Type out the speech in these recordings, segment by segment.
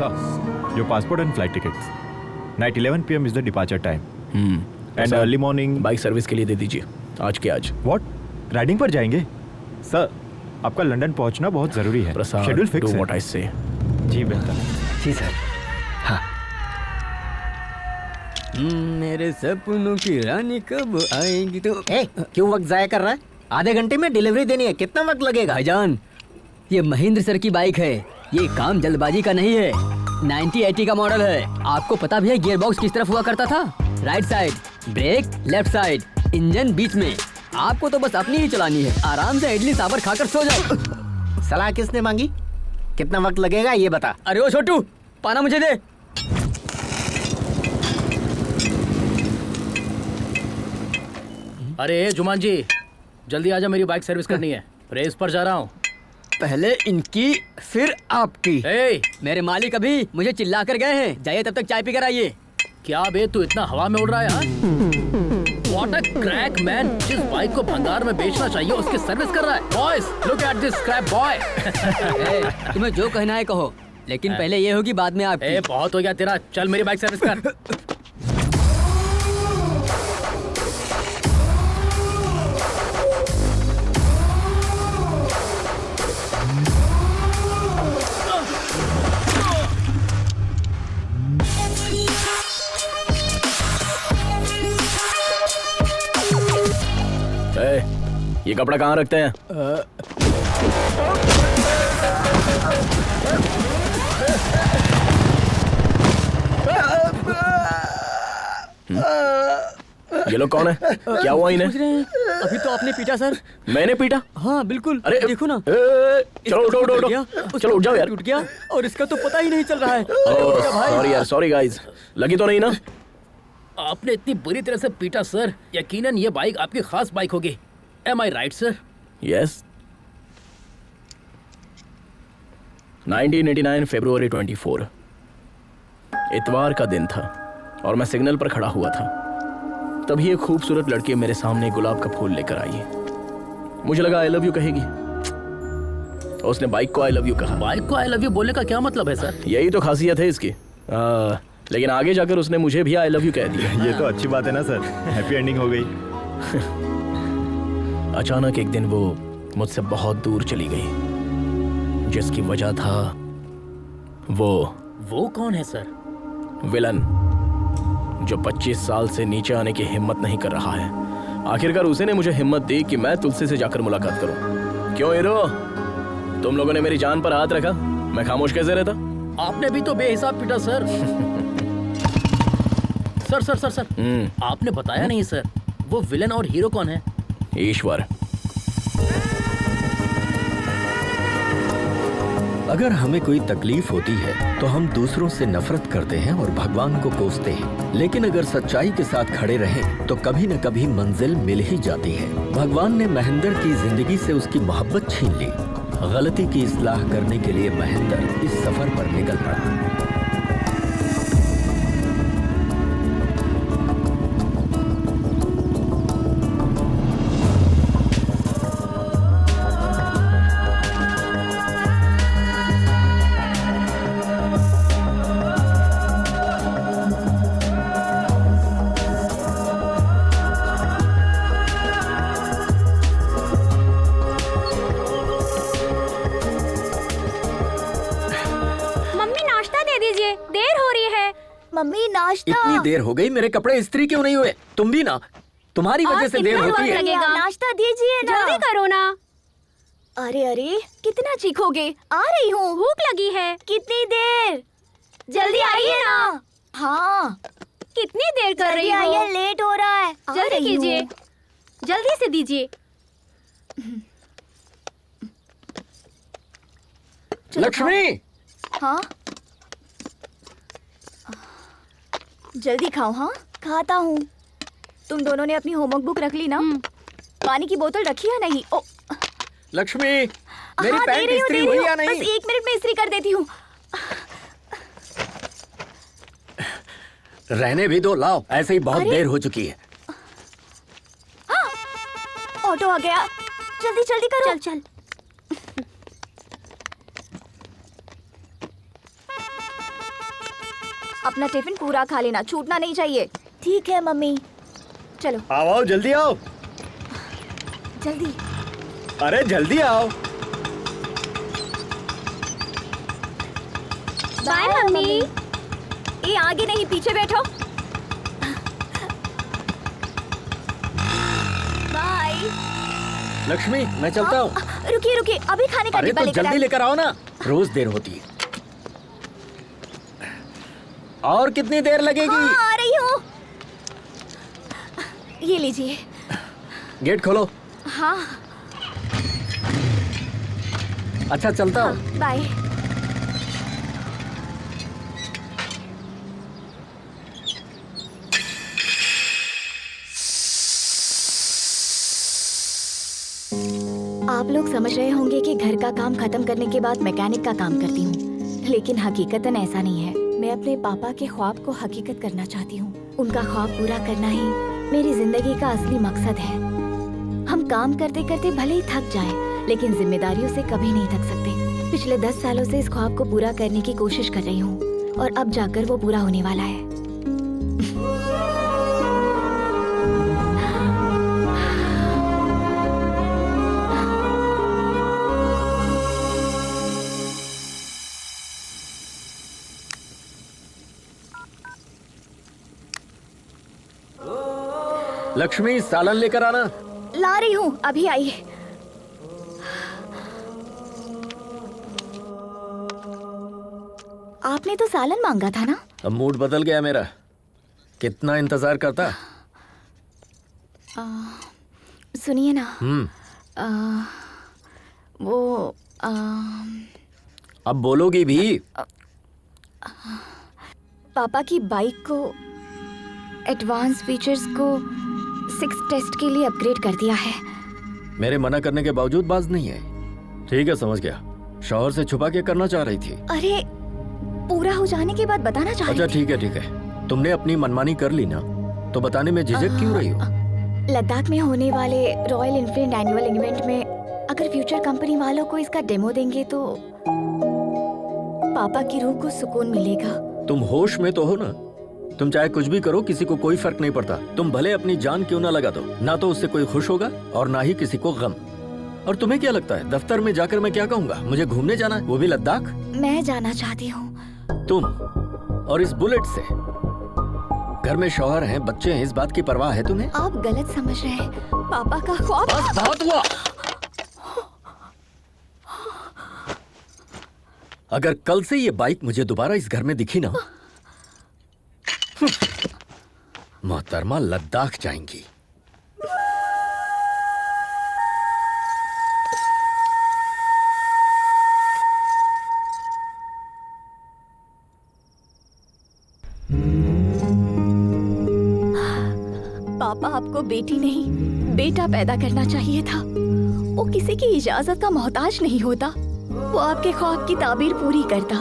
Sir, your passport and flight tickets. Night 11 PM is the departure time. And early morning. Bike service के लिए दे दीजिए आज के आज। What? राइडिंग पर जाएंगे? सर, आपका लंदन पहुंचना बहुत जरूरी है। शेड्यूल फिक्स है। What I say. जी बेहतर। जी सर। हाँ। मेरे सपनों की रानी कब आएगी तो। क्यों वक्त जाया कर रहा है? आधे घंटे में डिलीवरी देनी है, कितना वक्त लगेगा? भाईजान, ये महेंद्र सर की बाइक है, ये काम जल्दबाजी का नहीं है। 9080 का मॉडल है। आपको पता भी है गियर बॉक्स किस तरफ हुआ करता था? Right side, brake left side, engine बीच में। आपको तो बस अपनी ही चलानी है। आराम से इडली सांभर खाकर सो जाओ। सलाह किसने मांगी? कितना वक्त लगेगा ये बता। अरे ओ छोटू, पाना मुझे दे। अरे जुमान जी, जल्दी आजा, मेरी बाइक सर्विस करनी है। रेस पर जा रहा हूँ। पहले इनकी फिर आपकी। मेरे मालिक अभी मुझे चिल्ला कर गए हैं, जाइए तब तक चाय पी कर आइए। क्या बे, तू इतना हवा में उड़ रहा है यार? What a crack man! जिस बाइक को भंगार में बेचना चाहिए उसकी सर्विस कर रहा है। Boys, look at this scrap boy! तुम्हें जो कहना है कहो, लेकिन पहले ये होगी बाद में आपकी। बहुत हो गया तेरा, चल मेरी बाइक सर्विस कर। ये कपड़ा कहाँ रखते हैं? ये लोग कौन है? क्या हुआ इन्हें? अभी तो आपने पीटा सर। मैंने पीटा? हाँ बिल्कुल। अरे देखो ना। चलो उठो उठो उठो। चलो उठ जाओ यार। टूट गया और इसका तो पता ही नहीं चल रहा है। सॉरी यार, सॉरी गाइस। लगी तो नहीं ना? आपने इतनी बुरी तरह से पीटा सर, यकीनन ये बाइक आपकी खास बाइक होगी। Am I right, sir? Yes. 1989 फरवरी 24 इतवार का दिन था और मैं सिग्नल पर खड़ा हुआ था। तभी एक खूबसूरत लड़की मेरे सामने गुलाब का फूल लेकर आई। मुझे लगा आई लव यू कहेगी, तो उसने बाइक को आई लव यू कहा। बाइक को आई लव यू बोलने का क्या मतलब है सर? यही तो खासियत है इसकी। लेकिन आगे जाकर उसने मुझे भी आई लव यू कह दिया। ये तो अच्छी बात है ना सर, हैप्पी एंडिंग हो गई। अचानक एक दिन वो मुझसे बहुत दूर चली गई, जिसकी वजह था वो कौन है सर? विलन, जो 25 साल से नीचे आने की हिम्मत नहीं कर रहा है। आखिरकार उसे ने मुझे हिम्मत दी कि मैं तुलसी से जाकर मुलाकात करूं। क्यों हीरो, तुम लोगों ने मेरी जान पर हाथ रखा, मैं खामोश कैसे रहता? आपने भी तो बेहिसाब पीटा sir. Sir sir sir sir आपने बताया नहीं सर, वो विलन और हीरो कौन है? ईश्वर। अगर हमें कोई तकलीफ होती है तो हम दूसरों से नफरत करते हैं और भगवान को कोसते हैं, लेकिन अगर सच्चाई के साथ खड़े रहें तो कभी न कभी मंजिल मिल ही जाती है। भगवान ने महेंद्र की जिंदगी से उसकी मोहब्बत छीन ली। गलती की इस्लाह करने के लिए महेंद्र इस सफर पर निकल पड़ा। मम्मी नाश्ता। इतनी देर हो गई, मेरे कपड़े इस्त्री क्यों नहीं हुए? तुम भी ना, तुम्हारी वजह से देर होती है। नाश्ता दीजिए ना, जल्दी करो ना। अरे अरे कितना चीखोगे? आ रही हूँ, भूख लगी है। कितनी देर? जल्दी आइए ना। हाँ कितनी देर कर रही हो? आइए, लेट हो रहा है। जल्दी कीजिए, जल्दी से दीजिए। लक्ष्मी। हाँ जल्दी खाओ। हाँ खाता हूँ। तुम दोनों ने अपनी होमवर्क बुक रख ली ना? पानी की बोतल रखी है नहीं? ओ लक्ष्मी, मेरी पैंट इस्त्री हुई या नहीं? बस 1 मिनट में इस्त्री कर देती हूँ। रहने भी दो, लाओ, ऐसे ही बहुत देर हो चुकी है। हाँ, ऑटो आ गया, जल्दी जल्दी करो। चल चल। अपना टिफिन पूरा खा लेना, छूटना नहीं चाहिए। ठीक है मम्मी। चलो आओ जल्दी आओ। जल्दी। अरे जल्दी आओ। Bye mummy. ये आगे नहीं, पीछे बैठो। बाय। लक्ष्मी मैं चलता हूँ। रुकिए रुकिए, अभी खाने का अरे डिब्बा तो लेकर जल्दी आइए। लेकर आओ ना, रोज देर होती है। और कितनी देर लगेगी? हाँ, आ रही हूँ। ये लीजिए। गेट खोलो। हाँ अच्छा चलता हूँ। बाय। आप लोग समझ रहे होंगे कि घर का काम खत्म करने के बाद मैकेनिक का काम करती हूँ, लेकिन हकीकतन ऐसा नहीं है। मैं अपने पापा के ख्वाब को हकीकत करना चाहती हूँ। उनका ख्वाब पूरा करना ही मेरी जिंदगी का असली मकसद है। हम काम करते करते भले ही थक जाएं, लेकिन जिम्मेदारियों से कभी नहीं थक सकते। पिछले 10 सालों से इस ख्वाब को पूरा करने की कोशिश कर रही हूँ और अब जाकर वो पूरा होने वाला है। लक्ष्मी सालन लेकर आना। ला रही हूँ, अभी आई। आपने तो सालन मांगा था ना? अब मूड बदल गया मेरा। कितना इंतजार करता। सुनिए ना। हम्म। वो अब बोलोगी भी? पापा की बाइक को एडवांस फीचर्स को 6 टेस्ट के लिए अपग्रेड कर दिया है। मेरे मना करने के बावजूद बाज नहीं है। ठीक है समझ गया। शौहर से छुपा के करना चाह रही थी। अरे पूरा हो जाने के बाद बताना चाह रही अच्छा ठीक है ठीक है। तुमने अपनी मनमानी कर ली ना, तो बताने में झिझक क्यों रही हो? लद्दाख में होने वाले रॉयल एनफील्ड एनुअल इवेंट में अगर फ्यूचर कंपनी वालों को इसका डेमो देंगे तो पापा की रूह को सुकून मिलेगा। तुम होश में तो हो ना? तुम चाहे कुछ भी करो, किसी को कोई फर्क नहीं पड़ता। तुम भले अपनी जान क्यों ना लगा दो, ना तो उससे कोई खुश होगा और ना ही किसी को गम। और तुम्हें क्या लगता है दफ्तर में जाकर मैं क्या कहूँगा? मुझे घूमने जाना है, वो भी लद्दाख? मैं जाना चाहती हूँ। तुम और इस बुलेट से? घर में शौहर हैं, बच्चे हैं, इस बात की परवाह है तुम्हें? आप गलत समझ रहे हैं। पापा का ख्वाब। बस बहुत हुआ। अगर कल से ये बाइक मुझे दोबारा इस घर में दिखी ना, मोहतरमा लद्दाख जाएंगी। पापा आपको बेटी नहीं बेटा पैदा करना चाहिए था। वो किसी की इजाजत का मोहताज नहीं होता। वो आपके ख्वाब की ताबीर पूरी करता।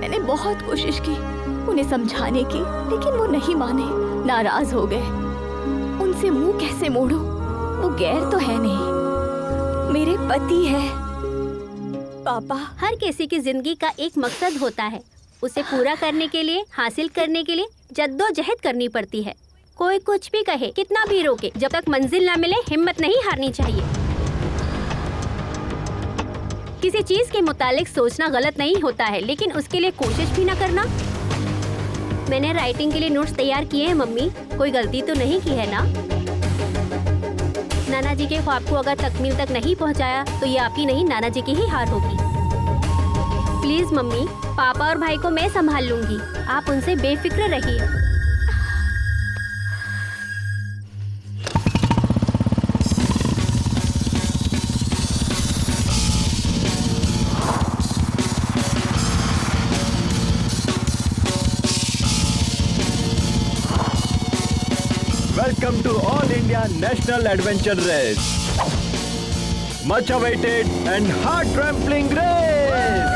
मैंने बहुत कोशिश की उन्हें समझाने की, लेकिन वो नहीं माने, नाराज हो गए। उनसे मुंह कैसे मोड़ूं? वो गैर तो है नहीं, मेरे पति है। पापा, हर किसी की जिंदगी का एक मकसद होता है। उसे पूरा करने के लिए, हासिल करने के लिए जद्दोजहद करनी पड़ती है। कोई कुछ भी कहे, कितना भी रोके, जब तक मंजिल ना मिले हिम्मत नहीं हारनी चाहिए। किसी चीज के मुतालिक सोचना गलत नहीं होता है, लेकिन उसके लिए कोशिश भी ना करना। मैंने राइटिंग के लिए नोट्स तैयार किए हैं मम्मी, कोई गलती तो नहीं की है ना? नाना जी के ख्वाब को अगर तकमील तक नहीं पहुंचाया तो ये आपकी नहीं नाना जी की ही हार होगी। प्लीज मम्मी, पापा और भाई को मैं संभाल लूंगी, आप उनसे बेफिक्र रहिए। Welcome to All India National Adventure Race. Much awaited and heart-trampling race.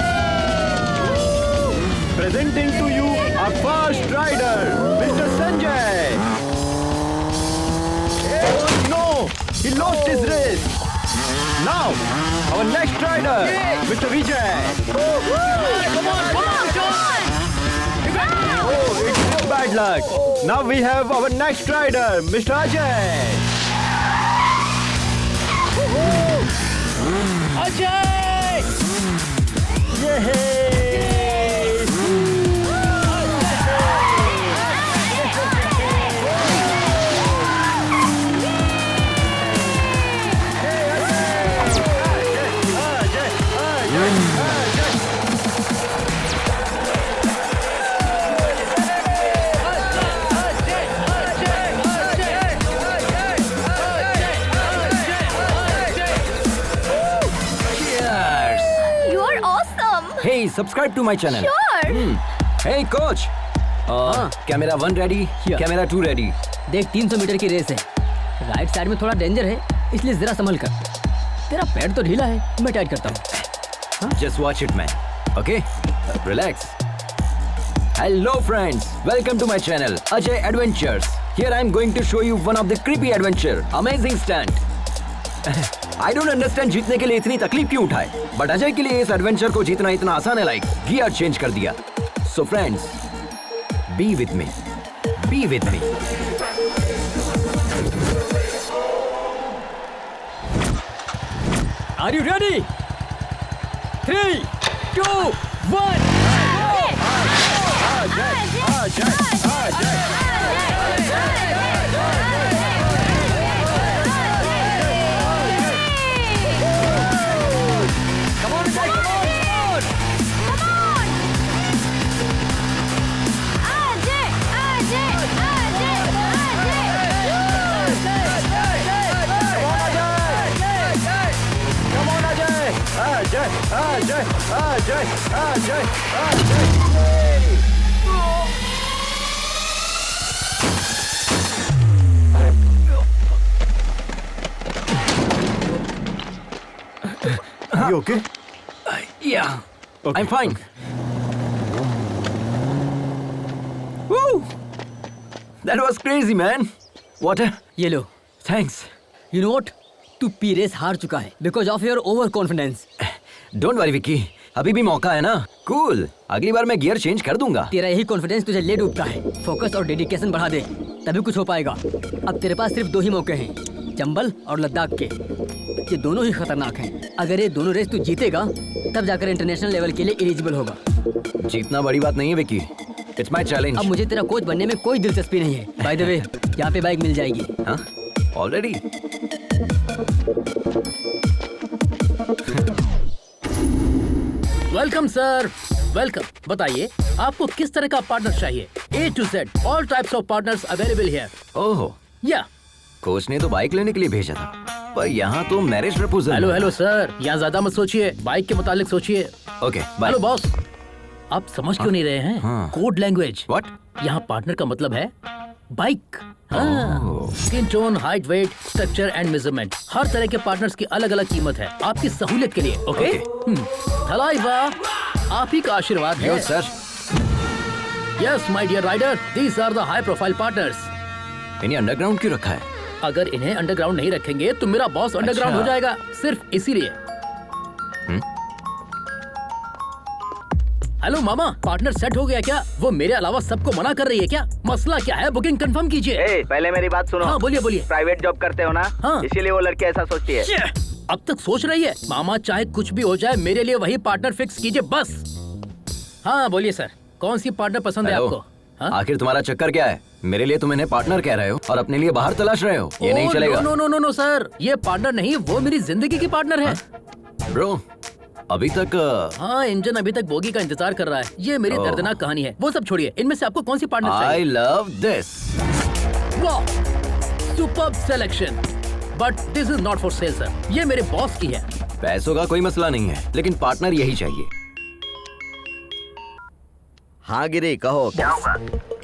Presenting to you our first rider, Mr. Sanjay. Oh no, he lost his race. Now, our next rider, Mr. Vijay. Come on, come on, come on. Oh, bad luck. Now we have our next rider, Mr. Ajay. Ajay! You are awesome. Hey, subscribe to my channel. Sure. Hey coach. Camera 1 ready, camera 2 ready. देख 300 metre की race है। Right side में थोड़ा danger है, इसलिए जरा संभल कर। तेरा पैर तो ढीला है, मैं टाइट करता हूँ। Just watch it, man. Okay? Relax. Hello, friends. Welcome to my channel, Ajay Adventures. Here I am going to show you one of the creepy adventure. Amazing stunt. I don't understand जीतने के लिए इतनी तकलीफ क्यों उठाए, but Ajay के लिए इस एडवेंचर को जीतना इतना आसान है, लाइक गियर चेंज कर दिया. So friends, be with me. Be with me. Are you ready? 3, 2, 1. You okay? Yeah. Okay. I'm fine. Woo! That was crazy, man. Water? ये लो। Thanks. You know what? तू P race हार चुका है because of your over confidence. Don't worry, Vicky. अभी भी मौका है ना. Cool. अगली बार मैं गियर चेंज कर दूंगा. तेरा यही कॉन्फिडेंस तुझे ले डूबता है। फोकस और डेडिकेशन बढ़ा दे, तभी कुछ हो पाएगा। अब तेरे पास सिर्फ 2 ही मौके हैं, चंबल और लद्दाख के। ये दोनों ही खतरनाक हैं। अगर ये दोनों रेस तू जीतेगा, तब जाकर इंटरनेशनल लेवल के लिए एलिजिबल होगा। जीतना बड़ी बात नहीं है, विक्की. It's my challenge. अब मुझे तेरा कोच बनने में कोई दिलचस्पी नहीं है। बाय द वे, यहाँ पे बाइक मिल जाएगी। हाँ? Already? Welcome sir, welcome. बताइए आपको किस तरह का पार्टनर चाहिए? A to Z, all types of partners available here. ओहो. या कोच ने तो बाइक लेने के लिए भेजा था, पर यहाँ तो marriage proposal. Hello hello sir, यहाँ ज्यादा मत सोचिए, बाइक के मुतालिक सोचिए। Okay, bye. हेलो बॉस, आप समझ क्यों नहीं रहे हैं? हाँ. Code language. What? यहाँ पार्टनर का मतलब है bike. Skin tone, height, weight, structure and measurement, हर तरह के पार्टनर्स की अलग अलग कीमत है आपकी सहूलियत के लिए। ओके? थलाइवा, आप ही का आशीर्वाद है। Yes, sir. Yes my dear rider, these are the high profile partners. इन्हें अंडरग्राउंड क्यों रखा है? अगर इन्हें अंडरग्राउंड नहीं रखेंगे तो मेरा बॉस अंडरग्राउंड हो जाएगा, सिर्फ इसीलिए। हेलो मामा, पार्टनर सेट हो गया क्या? वो मेरे अलावा सबको मना कर रही है क्या? मसला क्या है? बुकिंग कंफर्म कीजिए। पहले मेरी बात सुनो। हाँ बोलिए बोलिए। प्राइवेट जॉब करते हो ना? हाँ। इसीलिए वो लड़की ऐसा सोचती है। अब तक सोच रही है। मामा चाहे कुछ भी हो जाए, मेरे लिए वही पार्टनर फिक्स कीजिए बस। हाँ बोलिए सर, कौन सी पार्टनर पसंद है आपको? हाँ? आखिर तुम्हारा चक्कर क्या है? मेरे लिए तुम इन्हें पार्टनर कह रहे हो और अपने लिए बाहर तलाश रहे हो। ये नहीं चलेगा। No no no no sir, ये पार्टनर नहीं, वो मेरी जिंदगी की पार्टनर है। ब्रो, अभी तक हाँ, इंजन अभी तक बोगी का इंतजार कर रहा है। ये मेरी दर्दनाक कहानी है। वो सब छोड़िए, इनमें से आपको कौन सी पार्टनर चाहिए? I love this. वाह, superb selection, but this is not for sale sir. ये मेरे बॉस की है। पैसों का कोई मसला नहीं है, लेकिन पार्टनर यही चाहिए। हाँ गिरी, कहो क्या होगा?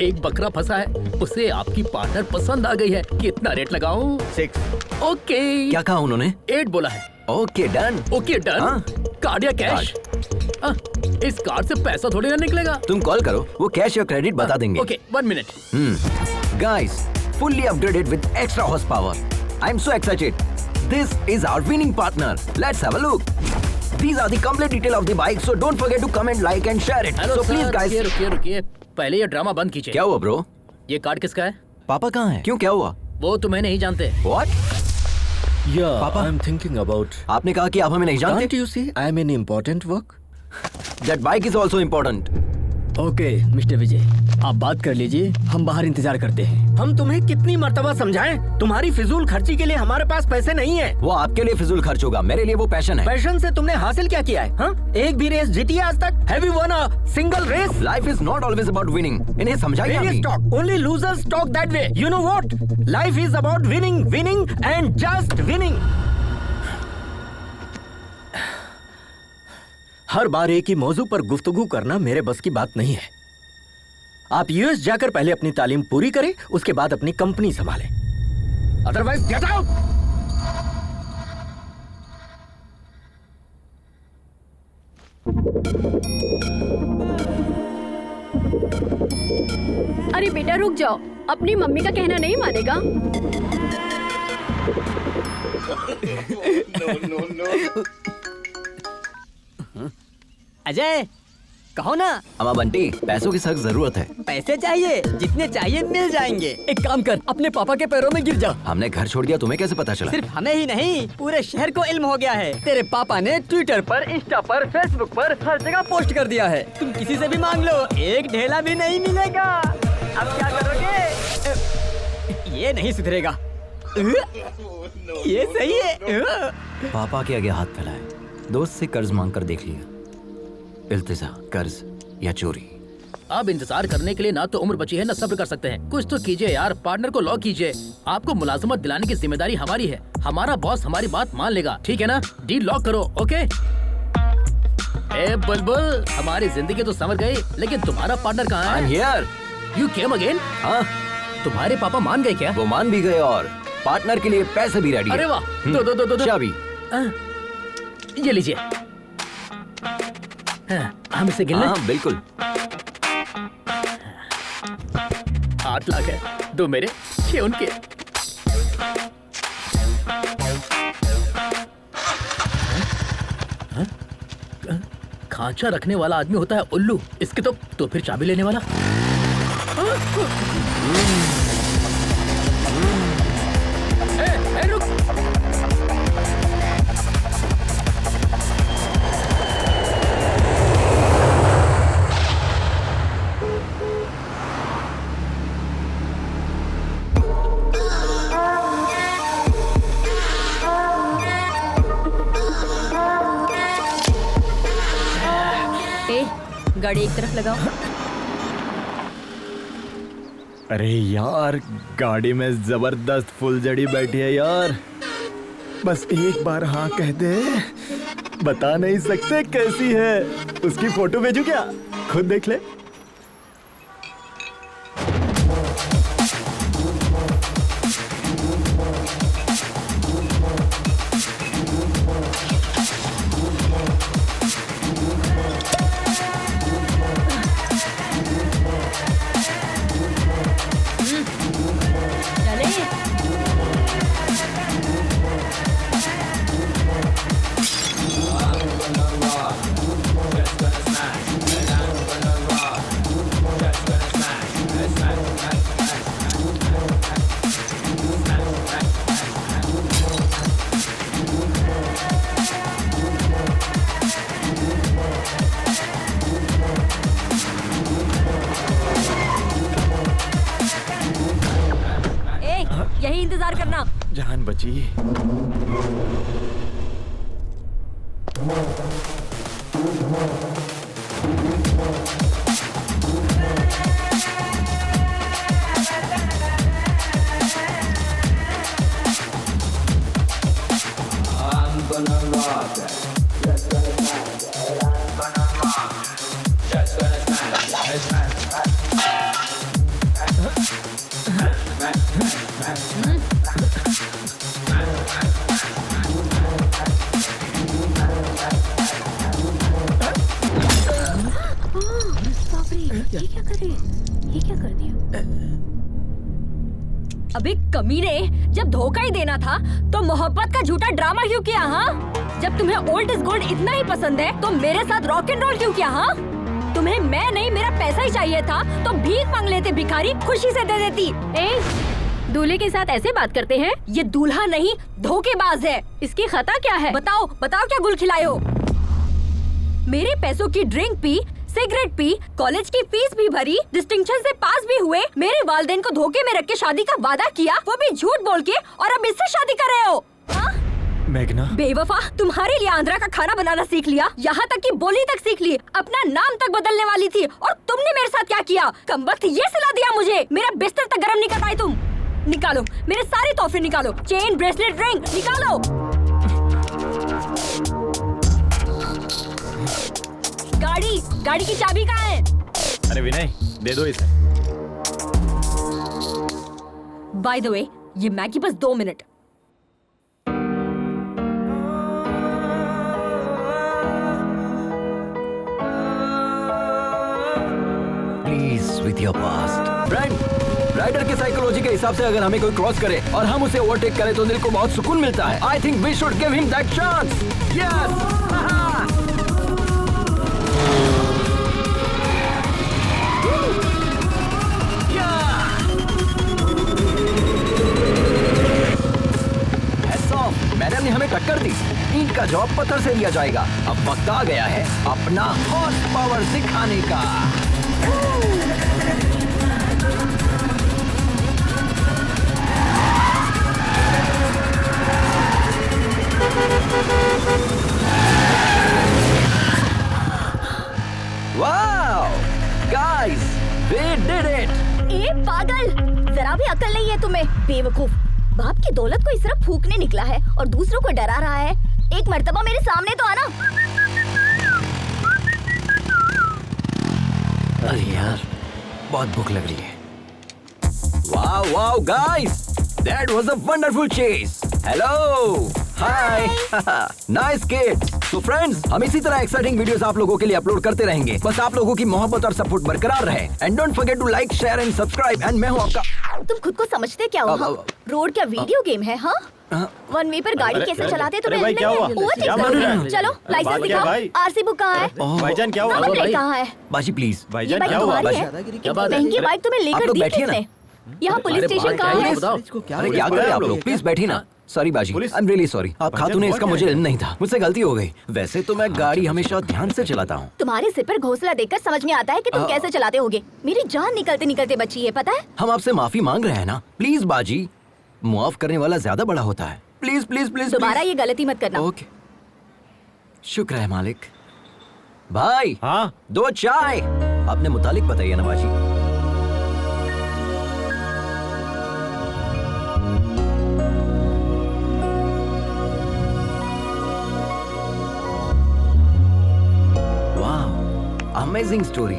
एक बकरा फंसा है, उसे आपकी पार्टनर पसंद आ गई है। कितना रेट लगाऊं? 6। ओके। क्या कहा उन्होंने? 8 बोला है। Okay done. Okay done. हाँ? कार्ड या कैश? इस कार्ड से पैसा थोड़ी ना निकलेगा। तुम कॉल करो, वो कैश या क्रेडिट बता देंगे। Okay, 1 minute. Guys, fully upgraded with extra horsepower. I'm so excited. This is our winning partner. Let's have a look. These are the complete detail of the bike, so don't forget to comment, like and share it. Hello So please guys. रुकिए रुकिए रुकिए। पहले ये drama बंद कीजिए। क्या हुआ bro? ये कार्ड किसका है? पापा कहाँ हैं? क्यों, क्या हुआ? वो तुम्हें नहीं जानते। What? Yeah, Papa? I'm thinking about. आपने कहा कि आप हमें नहीं जानते। Can't you see I'm in important work? That bike is also important. Okay mister Vijay, आप बात कर लीजिए, हम बाहर इंतजार करते हैं। हम तुम्हें कितनी मर्तबा समझाएं? तुम्हारी फिजूल खर्ची के लिए हमारे पास पैसे नहीं है। वो आपके लिए फिजूल खर्च होगा, मेरे लिए वो पैशन है। पैशन से तुमने हासिल क्या किया है? हाँ? एक भी रेस जीती है आज तक? Have you won a single race? Life is not always about winning. इन्हें समझाइए Really अभी। talk. Only losers talk that way. You know what? Life is about winning, winning and just winning. हर बार एक ही मौजू पर गुफ्तगू करना मेरे बस की बात नहीं है। आप यूएस जाकर पहले अपनी तालीम पूरी करें, उसके बाद अपनी कंपनी संभालें। Otherwise, get out. अरे बेटा रुक जाओ, अपनी मम्मी का कहना नहीं मानेगा। अजय, कहो ना। अम्मा बंटी, पैसों की सख्त जरूरत है। पैसे चाहिए, जितने चाहिए मिल जाएंगे। एक काम कर, अपने पापा के पैरों में गिर जा। हमने घर छोड़ दिया, तुम्हें कैसे पता चला? सिर्फ हमें ही नहीं, पूरे शहर को इल्म हो गया है। तेरे पापा ने ट्विटर पर, इंस्टा पर, फेसबुक पर हर जगह पोस्ट कर दिया है। तुम किसी से भी मांग लो, एक ढेला भी नहीं मिलेगा। अब क्या करोगे? ये नहीं सुधरेगा। ये सही है। पापा के आगे हाथ फैलाए, दोस्त से कर्ज मांग कर देख लिया। इल्तिजा, कर्ज या चोरी। अब इंतजार करने के लिए ना तो उम्र बची है ना सब्र कर सकते हैं। कुछ तो कीजिए यार, पार्टनर को लॉक कीजिए। आपको मुलाजमत दिलाने की जिम्मेदारी हमारी है। हमारा बॉस हमारी बात मान लेगा, ठीक है ना? डील लॉक करो, ओके? ए बुलबुल, हमारी जिंदगी तो संवर गई, लेकिन तुम्हारा पार्टनर कहाँ है? हियर। You came again? हाँ, तुम्हारे पापा मान गए क्या? वो मान भी गए और पार्टनर के लिए पैसे भी रेडी। अरे वाह, दो चाबी। ये लीजिए। हम इसे गिन लें? हाँ बिल्कुल। 8 लाख है, 2 मेरे, 6 उनके। खांचा रखने वाला आदमी होता है उल्लू, इसके तो फिर चाबी लेने वाला। रुक। गाड़ी एक तरफ लगाओ। अरे यार, गाड़ी में जबरदस्त फुलझड़ी बैठी है यार। बस एक बार हाँ कह दे, बता नहीं सकते कैसी है। उसकी फोटो भेजू क्या? खुद देख ले। यही इंतजार करना। जान बची। अबे कमीने, जब धोखा ही देना था तो मोहब्बत का झूठा ड्रामा क्यों किया? हाँ, जब तुम्हें ओल्ड इज गोल्ड इतना ही पसंद है तो मेरे साथ रॉक एंड रोल क्यों किया? हाँ, तुम्हें मैं नहीं, मेरा पैसा ही चाहिए था तो भीख मांग लेते भिखारी, खुशी से दे देती। दूल्हे के साथ ऐसे बात करते हैं? ये दूल्हा नहीं, धोखेबाज है। इसकी खता क्या है? बताओ बताओ, क्या गुल खिलाए हो? मेरे पैसों की drink P, cigarette P, college की फीस भी भरी, डिस्टिंक्शन से पास भी हुए, मेरे वालिदैन को धोखे में रख के शादी का वादा किया, वो भी झूठ बोल के, और अब इससे शादी कर रहे हो। मेघना, बेवफा, तुम्हारे लिए आंध्रा का खाना बनाना सीख लिया, यहाँ तक कि बोली तक सीख ली, अपना नाम तक बदलने वाली थी, और तुमने मेरे साथ क्या किया? कमबख्त ये सिला दिया मुझे, मेरा बिस्तर तक गर्म नहीं कर पाई तुम। निकालो मेरे सारे तोहफे, निकालो, चेन, ब्रेसलेट, रिंग निकालो। गाड़ी की चाबी कहाँ है? अरे विनय, दे दो इसे। बाय द वे, ये मैगी बस 2 मिनट। Please with your past. Friend, rider की साइकोलॉजी के हिसाब से अगर हमें कोई क्रॉस करे और हम उसे ओवरटेक करें तो दिल को बहुत सुकून मिलता है। I think we should give him that chance. Yes. Madam ने हमें टक्कर दी, ईंट का जॉब पत्थर से लिया जाएगा। अब वक्त आ गया है अपना हॉर्स पावर दिखाने का। Wow guys, we did it. ए पागल, जरा भी अकल नहीं है तुम्हें, बेवकूफ। बाप की दौलत को इस तरह फूकने निकला है और दूसरों को डरा रहा है। एक मर्तबा मेरे सामने तो आना। अरे यार, बहुत भूख लग रही है। Wow wow guys, that was a wonderful chess. Hello, hi, nice kid. तो फ्रेंड्स, हम इसी तरह एक्साइटिंग वीडियोस आप लोगों के लिए अपलोड करते रहेंगे। बस आप लोगों की मोहब्बत और सपोर्ट बरकरार रहे। And don't forget to like, share and subscribe. And मैं हूं आपका। तुम खुद को समझते क्या हो? रोड क्या वीडियो गेम है? हाँ, वन वे पर गाड़ी कैसे चलाते तुम्हें भाई, क्या हुआ? क्या मालूम है? चलो लाइसेंस दिखाओ, आरसी बुक कहाँ है? भाईजान क्या हुआ? नंबर प्लेट कहाँ है? बाजी प्लीज। भाईजान क्या हुआ? क्या बात है? महंगी बाइक तुम्हें लेकर दी किसने? यहाँ पुलिस स्टेशन कहाँ है? अरे क्या कर रहे आप लोग? प्लीज बैठिए ना। सॉरी बाजी, आई एम रियली सॉरी। आप खातून, इसका मुझे इल्म नहीं था, मुझसे गलती हो गई। वैसे तो मैं गाड़ी हमेशा ध्यान से चलाता हूँ। तुम्हारे सिर पर घोंसला देखकर समझ में आता है कि तुम कैसे चलाते होगे। मेरी जान निकलते निकलते बची है, पता है? हम आपसे माफी मांग रहे हैं ना। प्लीज बाजी, मुआफ करने वाला ज्यादा बड़ा होता है। प्लीज प्लीज प्लीज दोबारा ये गलती मत करना। ओके, शुक्र है मालिक। भाई, हाँ, 2 चाय। अपने मुतालिक बताइए ना बाजी। Amazing story.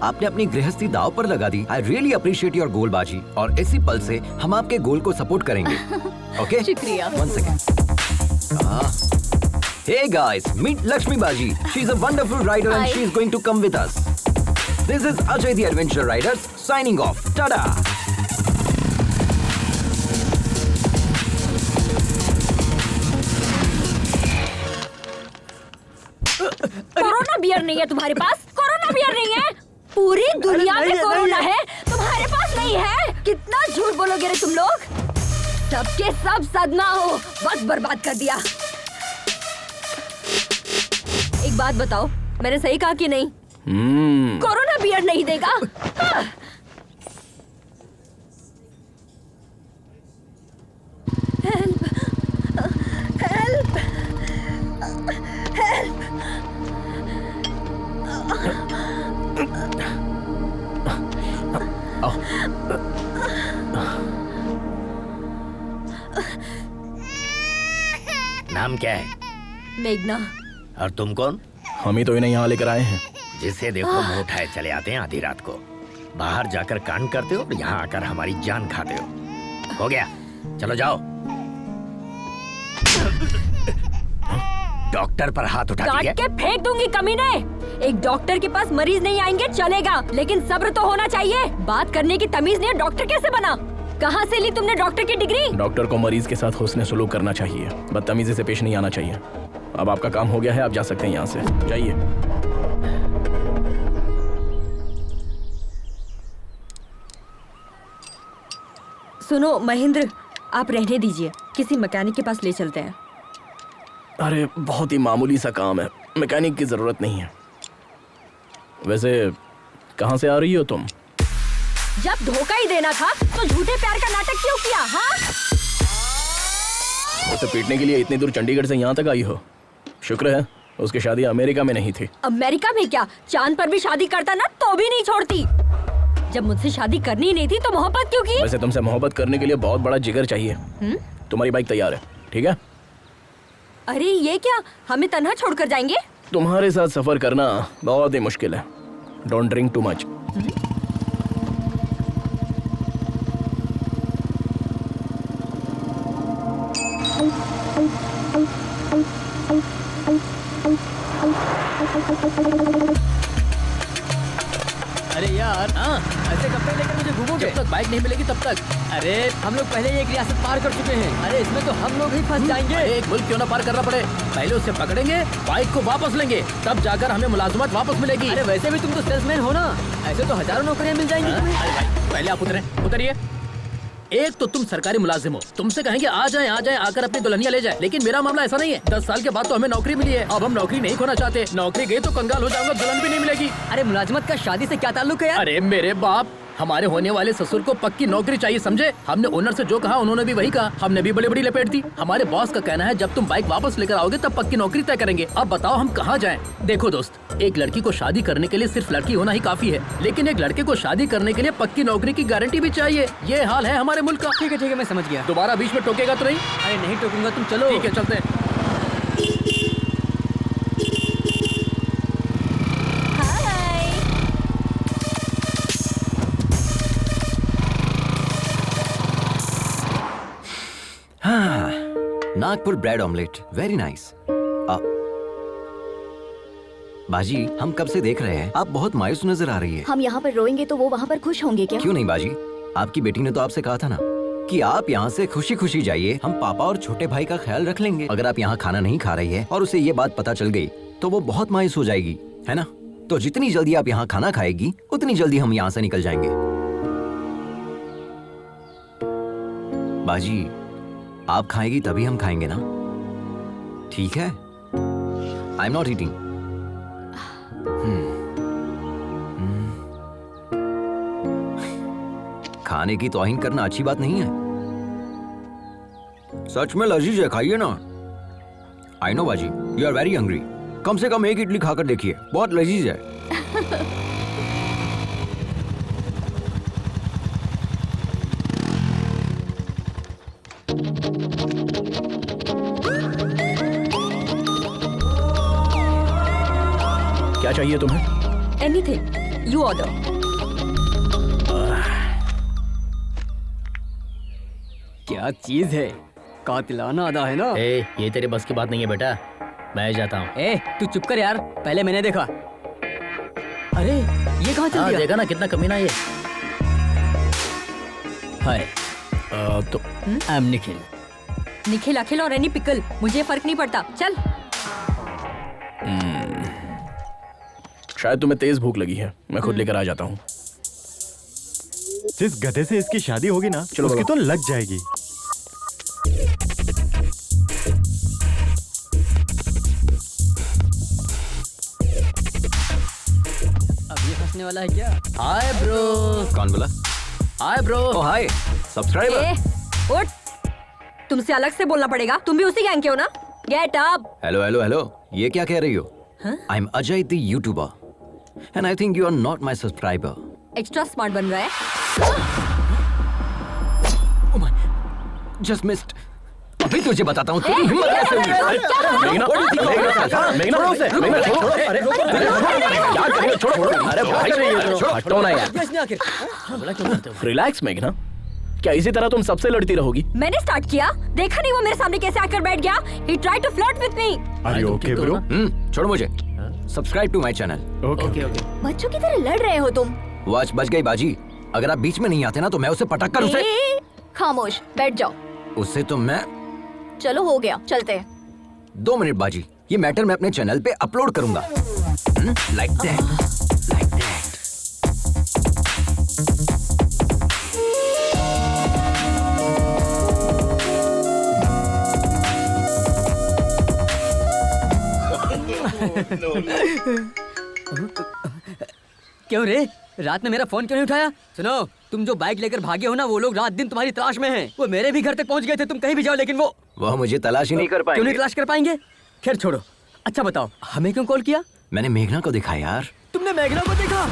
आपने अपनी गृहस्थी दाव पर लगा दी। I really appreciate your goal बाजी। और इसी पल से हम आपके गोल को सपोर्ट करेंगे। ओके, शुक्रिया। 1 second. Hey guys, meet Lakshmi बाजी। She is a wonderful rider and she is going to come with us. This is Ajay the adventure riders signing off. Tata. Corona beer नहीं है तुम्हारे पास? कोरोना बियर नहीं है? पूरी दुनिया में कोरोना है, तुम्हारे पास नहीं है? कितना झूठ बोलोगे रे तुम लोग? सबके सब सदमा हो, वक्त बर्बाद कर दिया। एक बात बताओ, मैंने सही कहा कि नहीं? कोरोना बियर नहीं देगा? Help, help, help. नाम क्या है? मेघना। और तुम कौन? हम ही तो इन्हें यहाँ लेकर आए हैं। जिसे देखो मुंह उठाए चले आते हैं आधी रात को। बाहर जाकर कांड करते हो और यहाँ आकर हमारी जान खाते हो गया? चलो जाओ। डॉक्टर पर हाथ उठाती है? काट के फेंक दूंगी कमीने। एक डॉक्टर के पास मरीज नहीं आएंगे चलेगा, लेकिन सब्र तो होना चाहिए। बात करने की तमीज नहीं, डॉक्टर कैसे बना? कहाँ से ली तुमने डॉक्टर की डिग्री? डॉक्टर को मरीज के साथ हुस्न सलूक करना चाहिए, बदतमीजी से पेश नहीं आना चाहिए। अब आपका काम हो गया है, आप जा सकते हैं यहाँ से, जाइए। सुनो महेंद्र, आप रहने दीजिए, किसी मैकेनिक के पास ले चलते हैं। अरे बहुत ही मामूली सा काम है, मैकेनिक की जरूरत नहीं है। वैसे कहाँ से आ रही हो तुम? जब धोखा ही देना था तो झूठे प्यार का नाटक क्यों किया? हाँ, उसे पीटने के लिए इतनी दूर चंडीगढ़ से यहाँ तक आई हो। शुक्र है उसकी शादी अमेरिका में नहीं थी। अमेरिका में क्या, चांद पर भी शादी करता ना तो भी नहीं छोड़ती। जब मुझसे शादी करनी ही नहीं थी तो मोहब्बत क्यों की? वैसे तुमसे मोहब्बत करने के लिए बहुत बड़ा जिगर चाहिए। तुम्हारी बाइक तैयार है, ठीक है? अरे ये क्या, हमें तन्हा छोड़कर जाएंगे? तुम्हारे साथ सफर करना बहुत ही मुश्किल है। Don't drink too much. अरे यार, हाँ, ऐसे कपड़े लेकर मुझे घूमोगे? जब तक बाइक नहीं मिलेगी तब तक। अरे हम लोग पहले ही एक रियासत पार कर चुके हैं। अरे इसमें तो हम लोग ही फंस जाएंगे। एक मुल्क क्यों ना पार करना पड़े, पहले उसे पकड़ेंगे, बाइक को वापस लेंगे, तब जाकर हमें मुलाजमत वापस मिलेगी। अरे वैसे भी तुम तो सेल्समैन हो ना, ऐसे तो हजारों नौकरियां मिल जाएंगी तुम्हें। अरे भाई, पहले आप उतरिए। एक तो तुम सरकारी मुलाजिम हो, तुमसे कहेंगे आ जाएं आकर अपनी दुल्हनिया ले जाए, लेकिन मेरा मामला ऐसा नहीं है। 10 साल के बाद तो हमें नौकरी मिली है, अब हम नौकरी नहीं खोना चाहते। नौकरी गई तो कंगाल हो जाऊंगा, दुल्हन भी नहीं मिलेगी। अरे मुलाजमत का शादी से क्या ताल्लुक है यार? अरे मेरे बाप, हमारे होने वाले ससुर को पक्की नौकरी चाहिए, समझे? हमने ओनर से जो कहा उन्होंने भी वही कहा, हमने भी बड़ी बड़ी लपेट दी। हमारे बॉस का कहना है जब तुम बाइक वापस लेकर आओगे तब पक्की नौकरी तय करेंगे। अब बताओ हम कहाँ जाएं? देखो दोस्त, एक लड़की को शादी करने के लिए सिर्फ लड़की होना ही काफी है, लेकिन एक लड़के को शादी करने के लिए पक्की नौकरी की गारंटी भी चाहिए। ये हाल है हमारे मुल्क का। ठीक है मैं समझ गया। दोबारा बीच में टोकेगा तो नहीं? अरे नहीं टोकूंगा, तुम चलो। ठीक है, चलते हैं। हाँ, Nagpur bread omelette, very nice. बाजी, हम कब से देख रहे हैं, आप बहुत मायूस नजर आ रही है। हम यहाँ पर रोएंगे तो वो वहाँ पर खुश होंगे क्या? क्यों नहीं बाजी, आपकी बेटी ने तो आपसे कहा था ना कि आप यहाँ से खुशी खुशी जाइए, हम पापा और छोटे भाई का ख्याल रख लेंगे। अगर आप यहाँ खाना नहीं खा रही है और उसे ये बात पता चल गई तो वो बहुत मायूस हो जाएगी, है ना? तो जितनी जल्दी आप यहाँ खाना खाएगी उतनी जल्दी हम यहाँ से निकल जाएंगे। बाजी, आप खाएगी तभी हम खाएंगे ना, ठीक है? I am not eating. खाने की तौहीन करना अच्छी बात नहीं है। सच में लजीज है, खाइए ना। आई नो बाजी, यू आर वेरी हंग्री। कम से कम एक इडली खाकर देखिए, बहुत लजीज है। क्या चाहिए तुम्हें? Anything, you order. क्या चीज है, कातिलाना अदा है ना। ये तेरे बस की बात नहीं है बेटा, मैं जाता हूँ। तू चुप कर यार, पहले मैंने देखा। अरे ये कहाँ चल गया? देखा ना कितना कमीना ये। हाय, तो आई एम निखिल। निखिल, अखिल और एनी पिकल, मुझे फर्क नहीं पड़ता, चल। शायद तुम्हें तेज भूख लगी है, मैं खुद लेकर आ जाता हूँ। जिस गधे से इसकी शादी होगी ना, चलो उसकी तो लग जाएगी। अब ये फंसने वाला है क्या? Hi bro. कौन बोला? Hi bro. Oh hi, subscriber. उठ, तुमसे अलग से बोलना पड़ेगा, तुम भी उसी गैंग के हो ना? Get up. Hello hello hello, ये क्या कह रही हो? I am Ajay the YouTuber and I think you are not my subscriber. Extra smart बन रहा है। Just missed. अभी तुझे बताता हूँ तेरी हिम्मत कैसे हुई। मेघना, अरे भाई हटो ना यार। रिलैक्स मेघना, क्या इसी तरह तुम सबसे लड़ती रहोगी? मैंने स्टार्ट किया, देखा नहीं वो मेरे सामने कैसे आकर बैठ गया। He tried to flirt with me. Are you okay, bro? छोड़ मुझे। Subscribe to my channel. Okay. बच्चों की तरह लड़ रहे हो तुम। वॉच बच गई बाजी। अगर आप बीच में नहीं आते ना तो मैं उसे पटक कर उसे। खामोश बैठ जाओ। उससे तो मैं। चलो हो गया, चलते हैं। 2 मिनट बाजी, ये मैटर मैं अपने चैनल पे अपलोड करूंगा। Like that, like that. क्यों रे, रात में मेरा फोन क्यों नहीं उठाया? सुनो, तुम जो बाइक लेकर भागे हो ना, वो लोग रात दिन तुम्हारी तलाश में हैं। वो मेरे भी घर तक पहुंच गए थे, तुम कहीं भी जाओ, लेकिन वो मुझे तलाश ही नहीं कर क्यों नहीं पाएंगे। तलाश कर पाएंगे? खैर छोड़ो, अच्छा बताओ, हमें क्यों कॉल किया? मैंने मेघना को देखा यार। तुमने मेघना को देखा?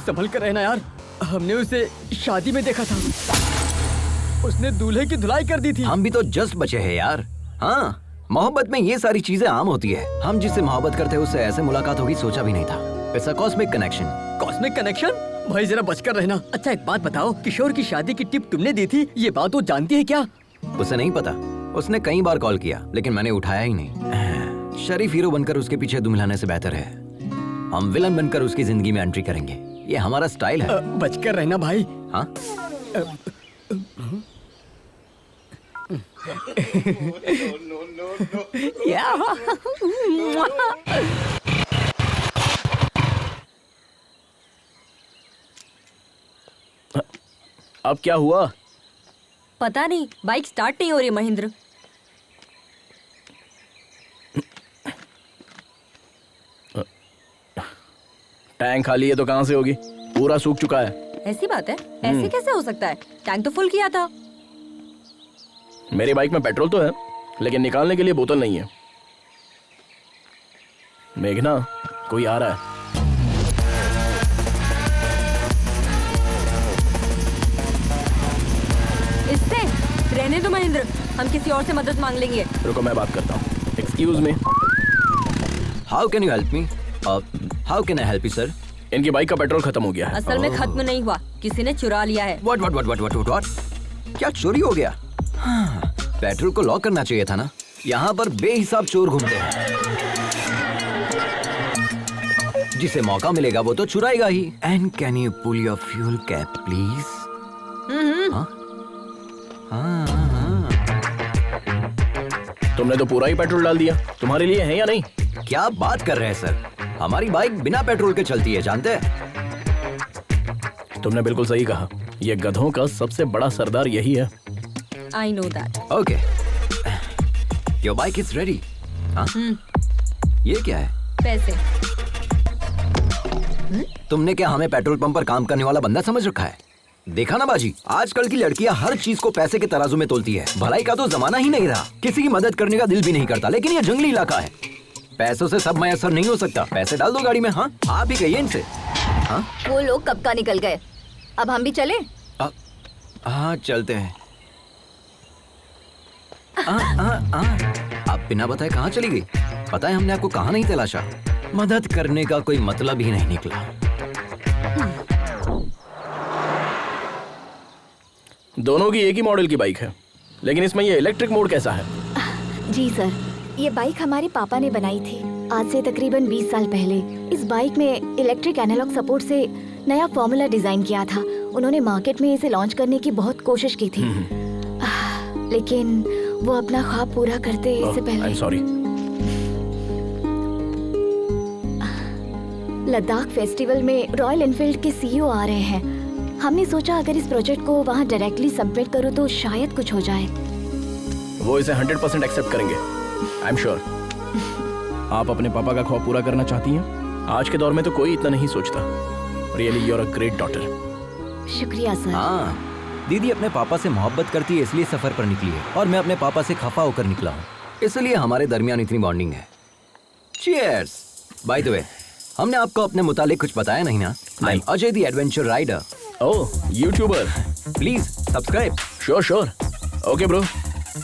संभल कर रहना यार, हमने उसे शादी में देखा था। उसने दूल्हे की धुलाई कर दी थी। हम भी तो जस्ट बचे हैं यार। हाँ, मोहब्बत में ये सारी चीजें आम होती है। हम जिससे मोहब्बत करते हैं उससे ऐसे मुलाकात होगी सोचा भी नहीं था। It's a cosmic connection. Cosmic connection? भाई जरा बचकर रहना। अच्छा एक बात बताओ, किशोर की शादी की टिप तुमने दी थी, ये बात वो जानती है क्या? उसे नहीं पता। उसने कई बार कॉल किया लेकिन मैंने उठाया ही नहीं। शरीफ हीरो बनकर उसके पीछे दुम हिलाने से बेहतर है हम विलन बनकर उसकी जिंदगी में एंट्री करेंगे। ये हमारा स्टाइल है। बचकर रहना भाई। हाँ? अब क्या हुआ? पता नहीं, बाइक स्टार्ट नहीं हो रही महेंद्र। टैंक खाली है तो कहां से होगी? पूरा सूख चुका है। ऐसी बात है? ऐसे कैसे हो सकता है? टैंक तो फुल किया था। मेरी बाइक में पेट्रोल तो है लेकिन निकालने के लिए बोतल नहीं है। मेघना, कोई आ रहा है। इससे रहने दो महेंद्र, हम किसी और से मदद मांग लेंगे। रुको मैं बात करता हूँ। Excuse me. How can you help me? How can I help you sir? इनकी बाइक का पेट्रोल खत्म हो गया है। असल में खत्म नहीं हुआ, किसी ने चुरा लिया है। व्हाट? क्या चोरी हो गया? हाँ, पेट्रोल को लॉक करना चाहिए था ना। यहाँ पर बेहिसाब चोर घूमते हैं। जिसे मौका मिलेगा वो तो चुराएगा ही। And can you pull your fuel cap please? तुमने तो पूरा ही पेट्रोल डाल दिया। तुम्हारे लिए है या नहीं? क्या बात कर रहे हैं सर? हमारी बाइक बिना पेट्रोल के चलती है, जानते हैं? तुमने बिल्कुल सही कहा। ये गधों का सबसे बड़ा सरदार यही है। I know that. Okay, your bike is ready. ये क्या है? पैसे। तुमने क्या हमें पेट्रोल पंप पर काम करने वाला बंदा समझ रखा है? देखा ना बाजी, आजकल की लड़कियां हर चीज को पैसे के तराजू में तोलती है। भलाई का तो जमाना ही नहीं रहा। किसी की मदद करने का दिल भी नहीं करता। लेकिन ये जंगली इलाका है, पैसों से सब मैसर नहीं हो सकता। पैसे डाल दो गाड़ी में। हाँ, आप ही कहिए इनसे। हाँ, वो लोग कब का निकल गए, अब हम भी चले? हाँ चलते हैं। आप बिना बताए कहाँ चली गई? पता है हमने आपको कहाँ नहीं तलाशा। मदद करने का कोई मतलब ही नहीं निकला। दोनों की एक ही मॉडल की बाइक है, लेकिन इसमें ये इलेक्ट्रिक मोड कैसा है? जी सर, ये बाइक हमारे पापा ने बनाई थी आज से तकरीबन 20 साल पहले। इस बाइक में इलेक्ट्रिक एनालॉग सपोर्ट से नया फॉर्मूला डिजाइन किया था। उन्होंने मार्केट में इसे लॉन्च करने की बहुत कोशिश की थी, लेकिन वो अपना ख्वाब पूरा करते इससे पहले। I'm sorry. लद्दाख फेस्टिवल में रॉयल एनफील्ड के सीईओ आ रहे हैं। हमने सोचा अगर इस प्रोजेक्ट को वहाँ डायरेक्टली सबमिट करूँ तो शायद कुछ हो जाए। वो इसे 100% एक्सेप्ट करेंगे, आई एम श्योर। आप अपने पापा का ख्वाब पूरा करना चाहती हैं? आज के दौर में तो कोई इतना नहीं सोचता। Really you are a great daughter. शुक्रिया सर। हाँ, दीदी अपने पापा से मोहब्बत करती है इसलिए सफर पर निकली है, और मैं अपने पापा से खफा होकर निकला हूँ, इसलिए हमारे दरमियान इतनी बॉन्डिंग है। चीयर्स। बाय द वे, हमने आपको अपने मुतालिक कुछ बताया नहीं ना? I am Ajay the adventure rider. Oh, YouTuber. Please subscribe. Sure. Okay bro,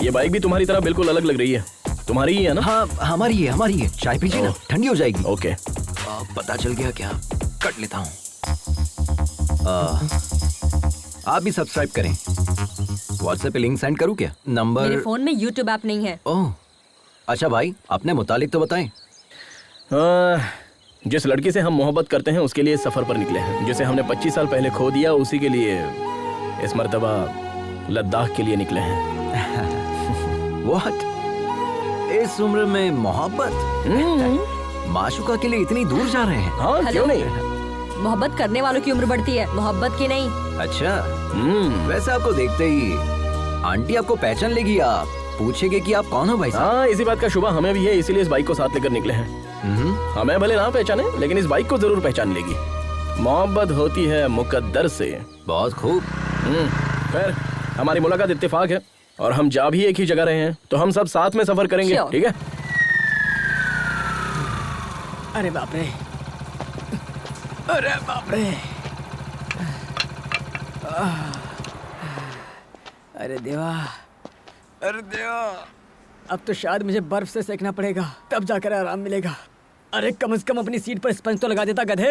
ये बाइक भी तुम्हारी तरह बिल्कुल अलग लग रही है। तुम्हारी ही है ना? हाँ, हमारी है। चाय पीजिए ना, ठंडी हो जाएगी। ओके। पता चल गया क्या? कट लेता हूँ। आप भी सब्सक्राइब करें। व्हाट्सएप पे लिंक सेंड करूँ क्या? नंबर? मेरे फोन में यूट्यूब ऐप नहीं है। ओह, अच्छा भाई, अपने मुतालिक तो बताएं। जिस लड़की से हम मोहब्बत करते हैं उसके लिए सफर पर निकले हैं। जिसे हमने 25 साल पहले खो दिया, उसी के लिए इस मर्तबा लद्दाख के लिए निकले हैं। व्हाट? इस उम्र में मोहब्बत? माशुका के लिए इतनी दूर जा रहे हैं? हाँ, क्यों नहीं? मोहब्बत करने वालों की उम्र बढ़ती है, मोहब्बत की नहीं। अच्छा, वैसे आपको देखते ही आंटी आपको पहचान लेगी। आप पूछेंगे कि आप कौन हो भाई साहब? हाँ, इसी बात का शुबा हमें भी है, इसीलिए इस बाइक को साथ लेकर निकले हैं। हमें भले ना पहचाने, लेकिन इस बाइक को जरूर पहचान लेगी। मोहब्बत होती है मुकद्दर से। बहुत खूब। खैर, हमारी मुलाकात इत्तेफाक है और हम जा भी एक ही जगह रहे हैं, तो हम सब साथ में सफर करेंगे, ठीक है? अरे बाप रे, अरे बाप रे, अरे देवा, अरे देवा, अब तो शायद मुझे बर्फ से सेकना पड़ेगा, तब जाकर आराम मिलेगा। अरे कम से कम अपनी सीट पर स्पंज तो लगा देता गधे।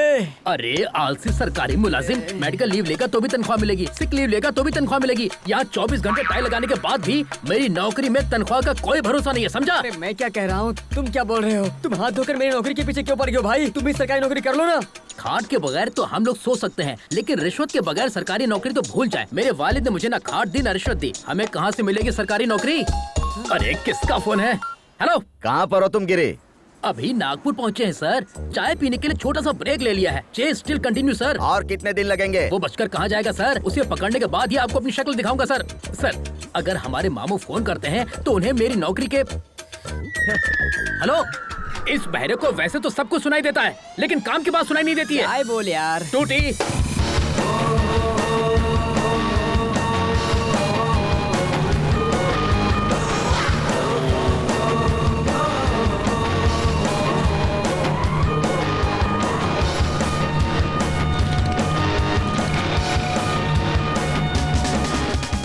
अरे आलसी सरकारी मुलाजिम, मेडिकल लीव लेगा तो भी तनख्वाह मिलेगी, सिक लीव लेगा तो भी तनख्वाह मिलेगी। यहाँ 24 घंटे टाई लगाने के बाद भी मेरी नौकरी में तनख्वाह का कोई भरोसा नहीं है, समझा? अरे मैं क्या कह रहा हूँ, तुम क्या बोल रहे हो? तुम हाथ धोकर मेरी नौकरी के पीछे क्यों पड़ गए हो भाई? तुम भी सरकारी नौकरी कर लो ना। खाट के बगैर तो हम लोग सोच सकते हैं, लेकिन रिश्वत के बगैर सरकारी नौकरी तो भूल जाए। मेरे वालिद ने मुझे ना खाट दी ना रिश्वत दी, हमें कहाँ से मिलेगी सरकारी नौकरी? अरे किसका फोन है? हेलो, कहाँ पर हो तुम गिरे? अभी नागपुर पहुँचे हैं सर, चाय पीने के लिए छोटा सा ब्रेक ले लिया है। Chess still continue sir. और कितने दिन लगेंगे? वो बचकर कहाँ जाएगा सर, उसे पकड़ने के बाद ही आपको अपनी शक्ल दिखाऊंगा सर। सर, अगर हमारे मामू फोन करते हैं तो उन्हें मेरी नौकरी के हेलो, इस बहरे को वैसे तो सब कुछ सुनाई देता है, लेकिन काम की बात सुनाई नहीं देती है। क्या बोल यार टूटी।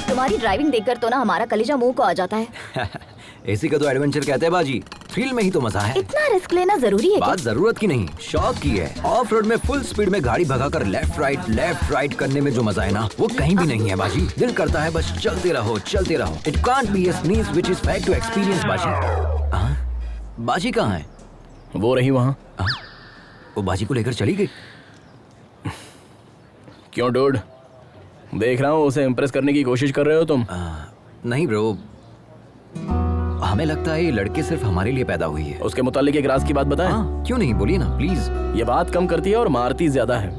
तुम्हारी ड्राइविंग देखकर तो ना हमारा कलेजा मुंह को आ जाता है। इसी का तो एडवेंचर कहते हैं बाजी, थ्रिल में ही तो मजा है। इतना रिस्क लेना जरूरी है बात जरूरत की नहीं, शौक की है। ऑफ रोड में फुल स्पीड में गाड़ी भगाकर लेफ्ट राइट करने में जो मजा है ना, वो कहीं भी नहीं है बाजी। दिल करता है बस चलते रहो चलते रहो। It can't be a sneeze which is fact to experience बाजी। बाजी कहाँ है? वो रही वहाँ। वो बाजी को लेकर चली गई। क्यों डूड, देख रहा हूँ उसे इम्प्रेस करने की कोशिश कर रहे हो तुम। नहीं ब्रो, हमें लगता है ये लड़के सिर्फ हमारे लिए पैदा हुई है। उसके मुतालिक एक राज की बात बताएं? क्यों नहीं, बोलिए ना प्लीज। ये बात कम करती है और मारती ज्यादा है।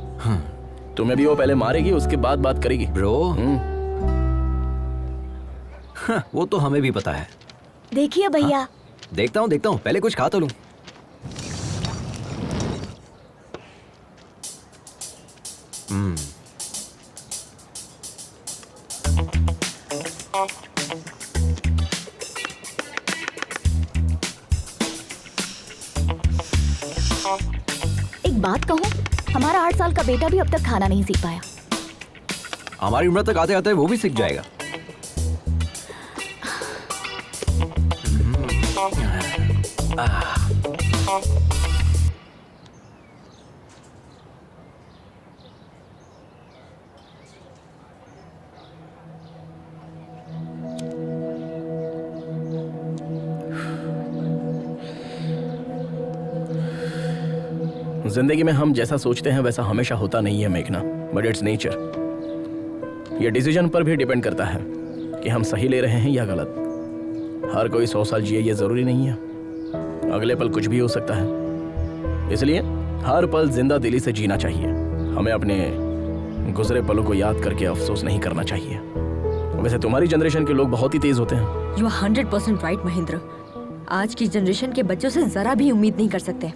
तुम्हें भी वो पहले मारेगी, उसके बाद बात करेगी। ब्रो वो तो हमें भी पता है। देखिए भैया। देखता हूँ, पहले कुछ खा तो लूं। एक बात कहूँ, हमारा 8 साल का बेटा भी अब तक खाना नहीं सीख पाया। हमारी उम्र तक आते आते वो भी सीख जाएगा। जिंदगी में हम जैसा सोचते हैं वैसा हमेशा होता नहीं है मेघना, बट इट्स नेचर। ये डिसीजन पर भी डिपेंड करता है कि हम सही ले रहे हैं या गलत। हर कोई 100 साल जिए ये जरूरी नहीं है, अगले पल कुछ भी हो सकता है। इसलिए हर पल जिंदा दिली से जीना चाहिए। हमें अपने गुजरे पलों को याद करके अफसोस नहीं करना चाहिए। वैसे तुम्हारी जनरेशन के लोग बहुत ही तेज होते हैं। You are 100% right Mahendra. आज की जनरेशन के बच्चों से जरा भी उम्मीद नहीं कर सकते।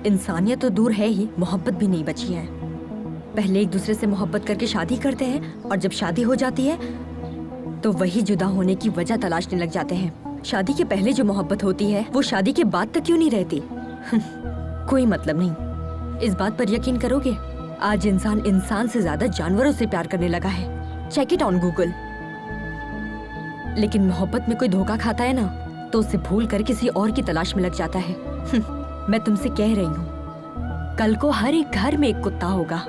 इंसानियत तो दूर है ही, मोहब्बत भी नहीं बची है। पहले एक दूसरे से मोहब्बत करके शादी करते हैं और जब शादी हो जाती है तो वही जुदा होने की वजह तलाशने लग जाते हैं। शादी के पहले जो मोहब्बत होती है वो शादी के बाद तक क्यों नहीं रहती? कोई मतलब नहीं। इस बात पर यकीन करोगे, आज इंसान से ज्यादा जानवरों से प्यार करने लगा है। Check it on Google. लेकिन मोहब्बत में कोई धोखा खाता है ना, तो उसे भूल कर किसी और की तलाश में लग जाता है। मैं तुमसे कह रही हूँ, कल को हर एक घर में एक कुत्ता होगा,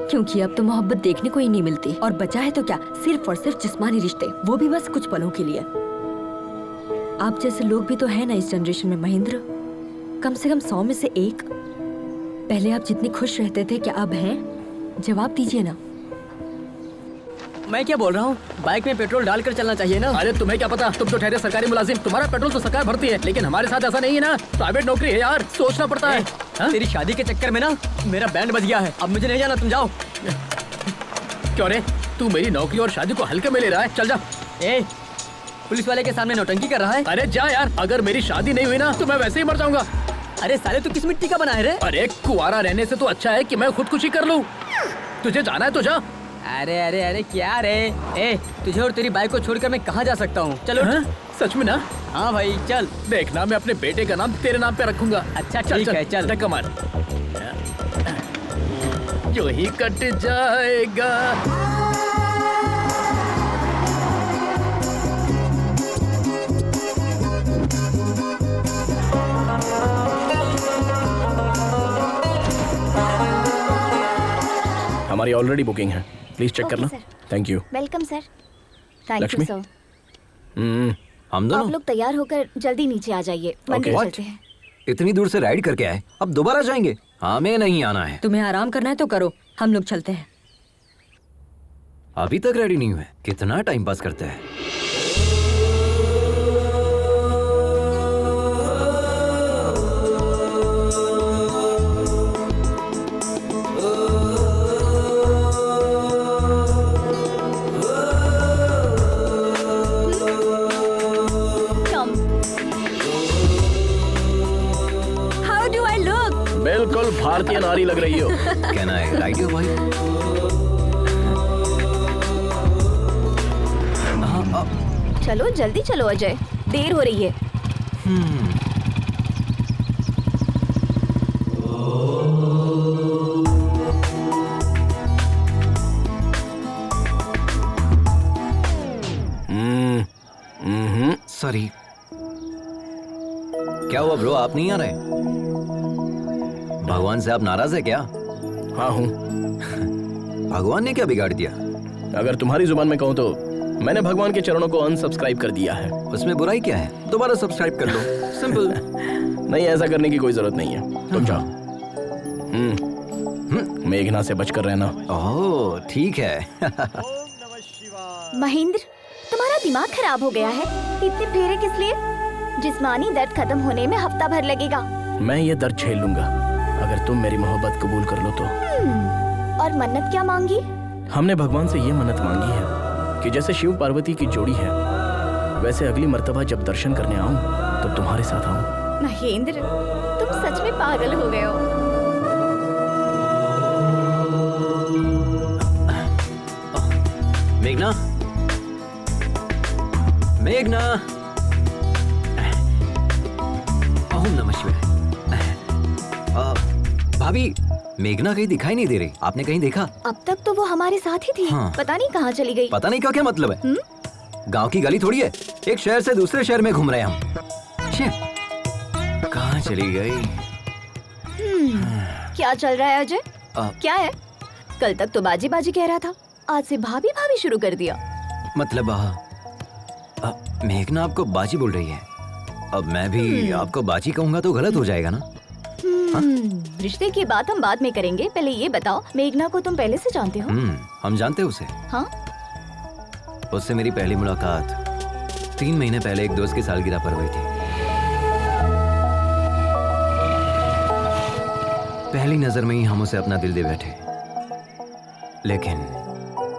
क्योंकि अब तो मोहब्बत देखने को ही नहीं मिलती। और बचा है तो क्या, सिर्फ और सिर्फ जिस्मानी रिश्ते, वो भी बस कुछ पलों के लिए। आप जैसे लोग भी तो है ना इस जनरेशन में महेंद्र, कम से कम 100 में से एक। पहले आप जितने खुश रहते थे, क्या अब हैं? जवाब दीजिए ना। मैं क्या बोल रहा हूँ, बाइक में पेट्रोल डालकर चलना चाहिए ना। अरे तुम्हें क्या पता, तुम तो ठहरे सरकारी मुलाजिम, तुम्हारा पेट्रोल तो सरकार भरती है, लेकिन हमारे साथ ऐसा नहीं है ना। प्राइवेट नौकरी है यार, सोचना पड़ता है। तेरी शादी के चक्कर में ना मेरा बैंड बज गया है, अब मुझे नहीं जाना, तुम जाओ। क्यों रे, तू मेरी नौकरी और शादी को हल्के में ले रहा है? चल जा। पुलिस वाले के सामने नौटंकी कर रहा है। अरे जा यार, अगर मेरी शादी नहीं हुई ना तो मैं वैसे ही मर जाऊंगा। अरे साले तू किस मिट्टी का बना है रे? अरे कुआरा रहने से तो अच्छा है कि मैं खुदकुशी कर लूं। तुझे जाना है तो जा। अरे अरे अरे क्या रे? ए तुझे और तेरी बाइक को छोड़कर मैं कहाँ जा सकता हूँ? चलो। सच में ना? हाँ भाई चल। देखना मैं अपने बेटे का नाम तेरे नाम पे रखूंगा। अच्छा ठीक है चल। धक्का मार। जो ही कट जाएगा। हमारी ऑलरेडी बुकिंग है, प्लीज चेक करना। Thank you. Welcome sir. Thank you Lakshmi? Sir. हम आप दोनों लोग तैयार होकर जल्दी नीचे आ जाइए, मंदिर What? चलते हैं। इतनी दूर से राइड करके आए, अब दोबारा जाएंगे? हमें नहीं आना है। तुम्हें आराम करना है तो करो, हम लोग चलते हैं। अभी तक रेडी नहीं हुए, कितना टाइम पास करते हैं। How do I look? बिल्कुल भारतीय नारी लग रही हो। कैन आई राइड यू भाई? चलो जल्दी चलो अजय, देर हो रही है। सॉरी। क्या हुआ ब्रो, आप नहीं आ रहे? भगवान से आप नाराज है क्या? हाँ हूँ। भगवान ने क्या बिगाड़ दिया? अगर तुम्हारी जुबान में कहूँ तो मैंने भगवान के चरणों को अनसब्सक्राइब कर दिया है। उसमें बुराई क्या है? दोबारा सब्सक्राइब कर लो, सिंपल। नहीं, ऐसा करने की कोई जरूरत नहीं है, तुम जाओ। मेघना से बचकर रहना। ओह ठीक है। महेंद्र, तुम्हारा दिमाग खराब हो गया है। इतने फेरे किस लिए? जिस्मानी दर्द खत्म होने में हफ्ता भर लगेगा। मैं ये दर्द झेल लूंगा अगर तुम मेरी मोहब्बत कबूल कर लो तो। और मन्नत क्या मांगी? हमने भगवान से ये मन्नत मांगी है कि जैसे शिव पार्वती की जोड़ी है वैसे अगली मर्तबा जब दर्शन करने आऊं तो तुम्हारे साथ आऊं। महेंद्र, तुम सच में पागल हो गए हो। मेघना, मेघना, ओम नमः शिवाय। भाभी, मेघना कहीं दिखाई नहीं दे रही, आपने कहीं देखा? अब तक तो वो हमारे साथ ही थी। हाँ। पता नहीं कहाँ चली गई। पता नहीं का क्या मतलब है? गांव की गली थोड़ी है, एक शहर से दूसरे शहर में घूम रहे हैं हम। कहाँ चली गई? क्या चल रहा है अजय? क्या है? कल तक तो बाजी बाजी कह रहा था, आज से भाभी भाभी शुरू कर दिया। मतलब मेघना आपको बाजी बोल रही है, अब मैं भी आपको बाजी कहूंगा तो गलत हो जाएगा ना? रिश्ते की बात हम बाद में करेंगे, पहले ये बताओ मेघना को तुम पहले से जानते हो? हम जानते हैं उसे। हाँ? उससे मेरी पहली मुलाकात 3 महीने पहले एक दोस्त की सालगिरह पर हुई थी। पहली नजर में ही हम उसे अपना दिल दे बैठे, लेकिन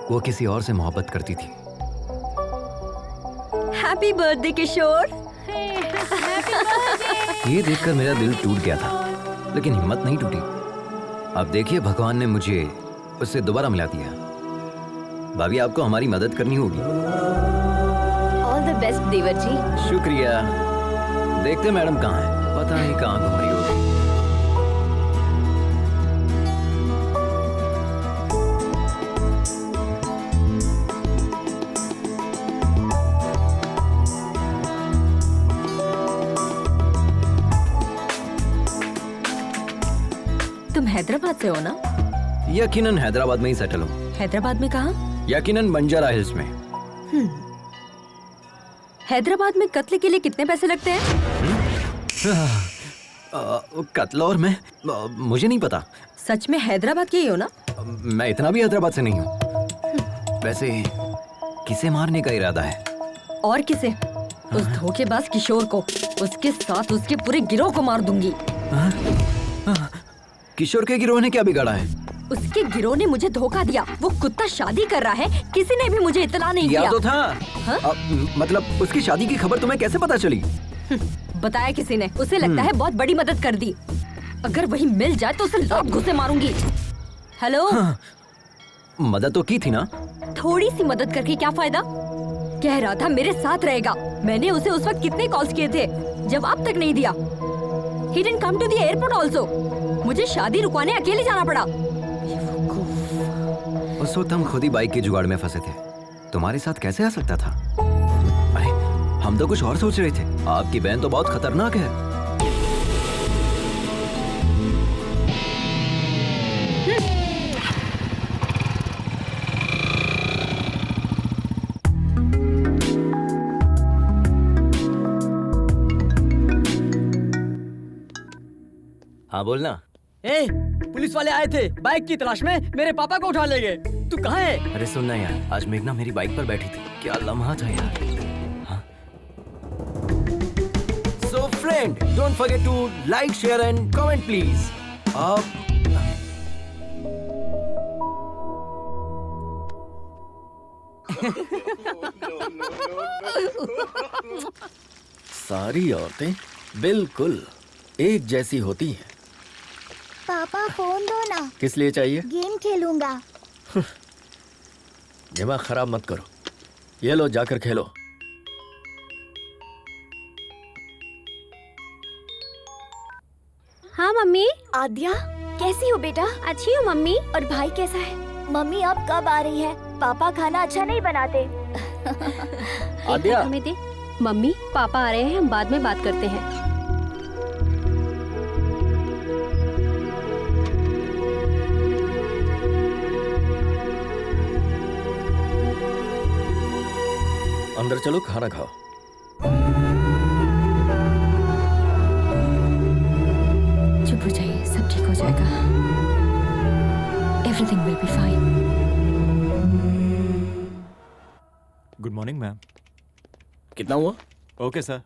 वो किसी और से मोहब्बत करती थी। हैप्पी बर्थडे किशोर। ये देखकर मेरा दिल टूट गया था, लेकिन हिम्मत नहीं टूटी। अब देखिए, भगवान ने मुझे उससे दोबारा मिला दिया। भाभी, आपको हमारी मदद करनी होगी। ऑल द बेस्ट देवर जी। शुक्रिया। देखते मैडम कहाँ है, पता नहीं कहाँ घूम रही होगी। तुम हैदराबाद से हो ना? यकीनन हैदराबाद में ही सेटल हूँ। हैदराबाद में कहाँ? यकीनन बंजारा हिल्स में। हैदराबाद में कत्ल के लिए कितने पैसे लगते हैं? कत्ल और मैं मुझे नहीं पता। सच में हैदराबाद के ही हो ना? मैं इतना भी हैदराबाद से नहीं हूँ। वैसे किसे मारने का इरादा है? और किसे? उस धोखेबाज किशोर को, उसके साथ उसके पूरे गिरोह को मार दूंगी। किशोर के गिरोह ने क्या बिगाड़ा है? उसके गिरोह ने मुझे धोखा दिया। वो कुत्ता शादी कर रहा है, किसी ने भी मुझे इत्तला नहीं किया किया। तो था। हाँ? मतलब उसकी शादी की खबर तुम्हें कैसे पता चली? बताया किसी ने। उसे लगता है बहुत बड़ी मदद कर दी। अगर वही मिल जाए तो उसे लात घुसे मारूंगी। हेलो। हाँ, मदद तो की थी ना? थोड़ी सी मदद करके क्या फायदा? कह रहा था मेरे साथ रहेगा। मैंने उसे उस वक्त कितने कॉल्स किए थे, जवाब तक नहीं दिया। He didn't come to the airport also. मुझे शादी रुकवाने अकेले जाना पड़ा। उस वक्त हम खुद ही बाइक के जुगाड़ में फंसे थे। तुम्हारे साथ कैसे आ सकता था? अरे हम तो कुछ और सोच रहे थे। आपकी बहन तो बहुत खतरनाक है। हाँ बोलना। ए, पुलिस वाले आए थे बाइक की तलाश में, मेरे पापा को उठा ले गए। तू कहाँ है? अरे सुनना यार, आज मेघना मेरी बाइक पर बैठी थी। क्या लम्हा था यार। हाँ? So friend, don't forget to like, share and comment please. सारी औरतें बिल्कुल एक जैसी होती हैं। पापा फोन दो ना। किस लिए चाहिए? गेम खेलूंगा। दिमाग खराब मत करो। ये लो, जाकर खेलो। हाँ मम्मी। आद्या कैसी हो बेटा? अच्छी हूँ मम्मी। और भाई कैसा है? मम्मी अब कब आ रही है? पापा खाना अच्छा नहीं बनाते। आद्या। हमें दे। मम्मी पापा आ रहे हैं, हम बाद में बात करते हैं। अंदर चलो, खाना खाओ। चुप हो जाइए, सब ठीक हो जाएगा। Everything will be fine. Good morning ma'am. कितना हुआ? Okay sir.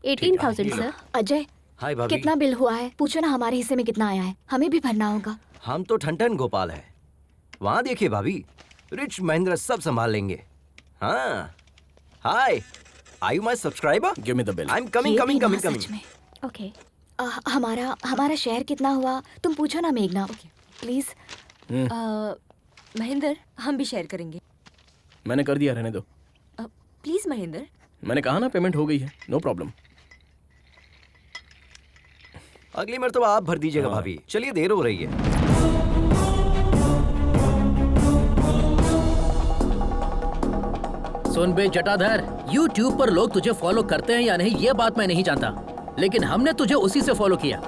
18,000 सर। अजय हाय भाभी। कितना बिल हुआ है? पूछो ना हमारे हिस्से में कितना आया है, हमें भी भरना होगा। हम तो ठनठन गोपाल है। वहाँ देखिए भाभी, रिच महेंद्र सब संभाल लेंगे। हाँ। Hi, are you my subscriber? Give me the bill. I am coming ये कमिंग भी कमिंग ना, कमिंग। सच में। ओके। हमारा शेयर कितना हुआ तुम पूछो ना मेघना। प्लीज। महेंद्र, हम भी शेयर करेंगे। मैंने कर दिया, रहने दो। प्लीज महेंद्र। मैंने कहा ना पेमेंट हो गई है, नो प्रॉब्लम। अगली मर्तबा आप भर दीजिएगा भाभी। चलिए देर हो रही है। सुन बे जटाधर, YouTube पर लोग तुझे फॉलो करते हैं या नहीं ये बात मैं नहीं जानता, लेकिन हमने तुझे उसी से फॉलो किया।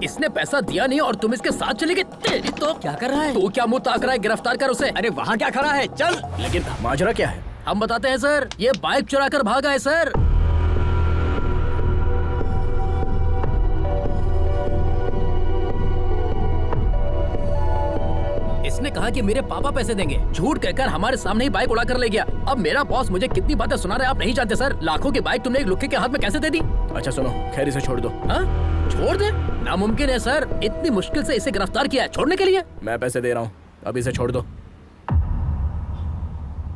इसने पैसा दिया नहीं और तुम इसके साथ चले गए। तेरी तो क्या कर रहा है? तू क्या मुंह ताक रहा है? गिरफ्तार कर उसे। अरे वहाँ क्या खड़ा है? चल। लेकिन माजरा क्या है? हम बताते हैं सर, ये बाइक चुरा कर भागा है सर। इसने कहा कि मेरे पापा पैसे देंगे, झूठ कहकर हमारे सामने ही बाइक उड़ा कर ले गया। अब मेरा बॉस मुझे कितनी बातें सुना रहा है आप नहीं जानते सर। लाखों की बाइक तुमने एक लुक्के के हाथ में कैसे दे दी? अच्छा सुनो, खैर इसे छोड़ दो। हाँ? छोड़ दे? नामुमकिन है सर, इतनी मुश्किल से इसे गिरफ्तार किया है, छोड़ने के लिए? मैं पैसे दे रहा हूँ, अब इसे छोड़ दो।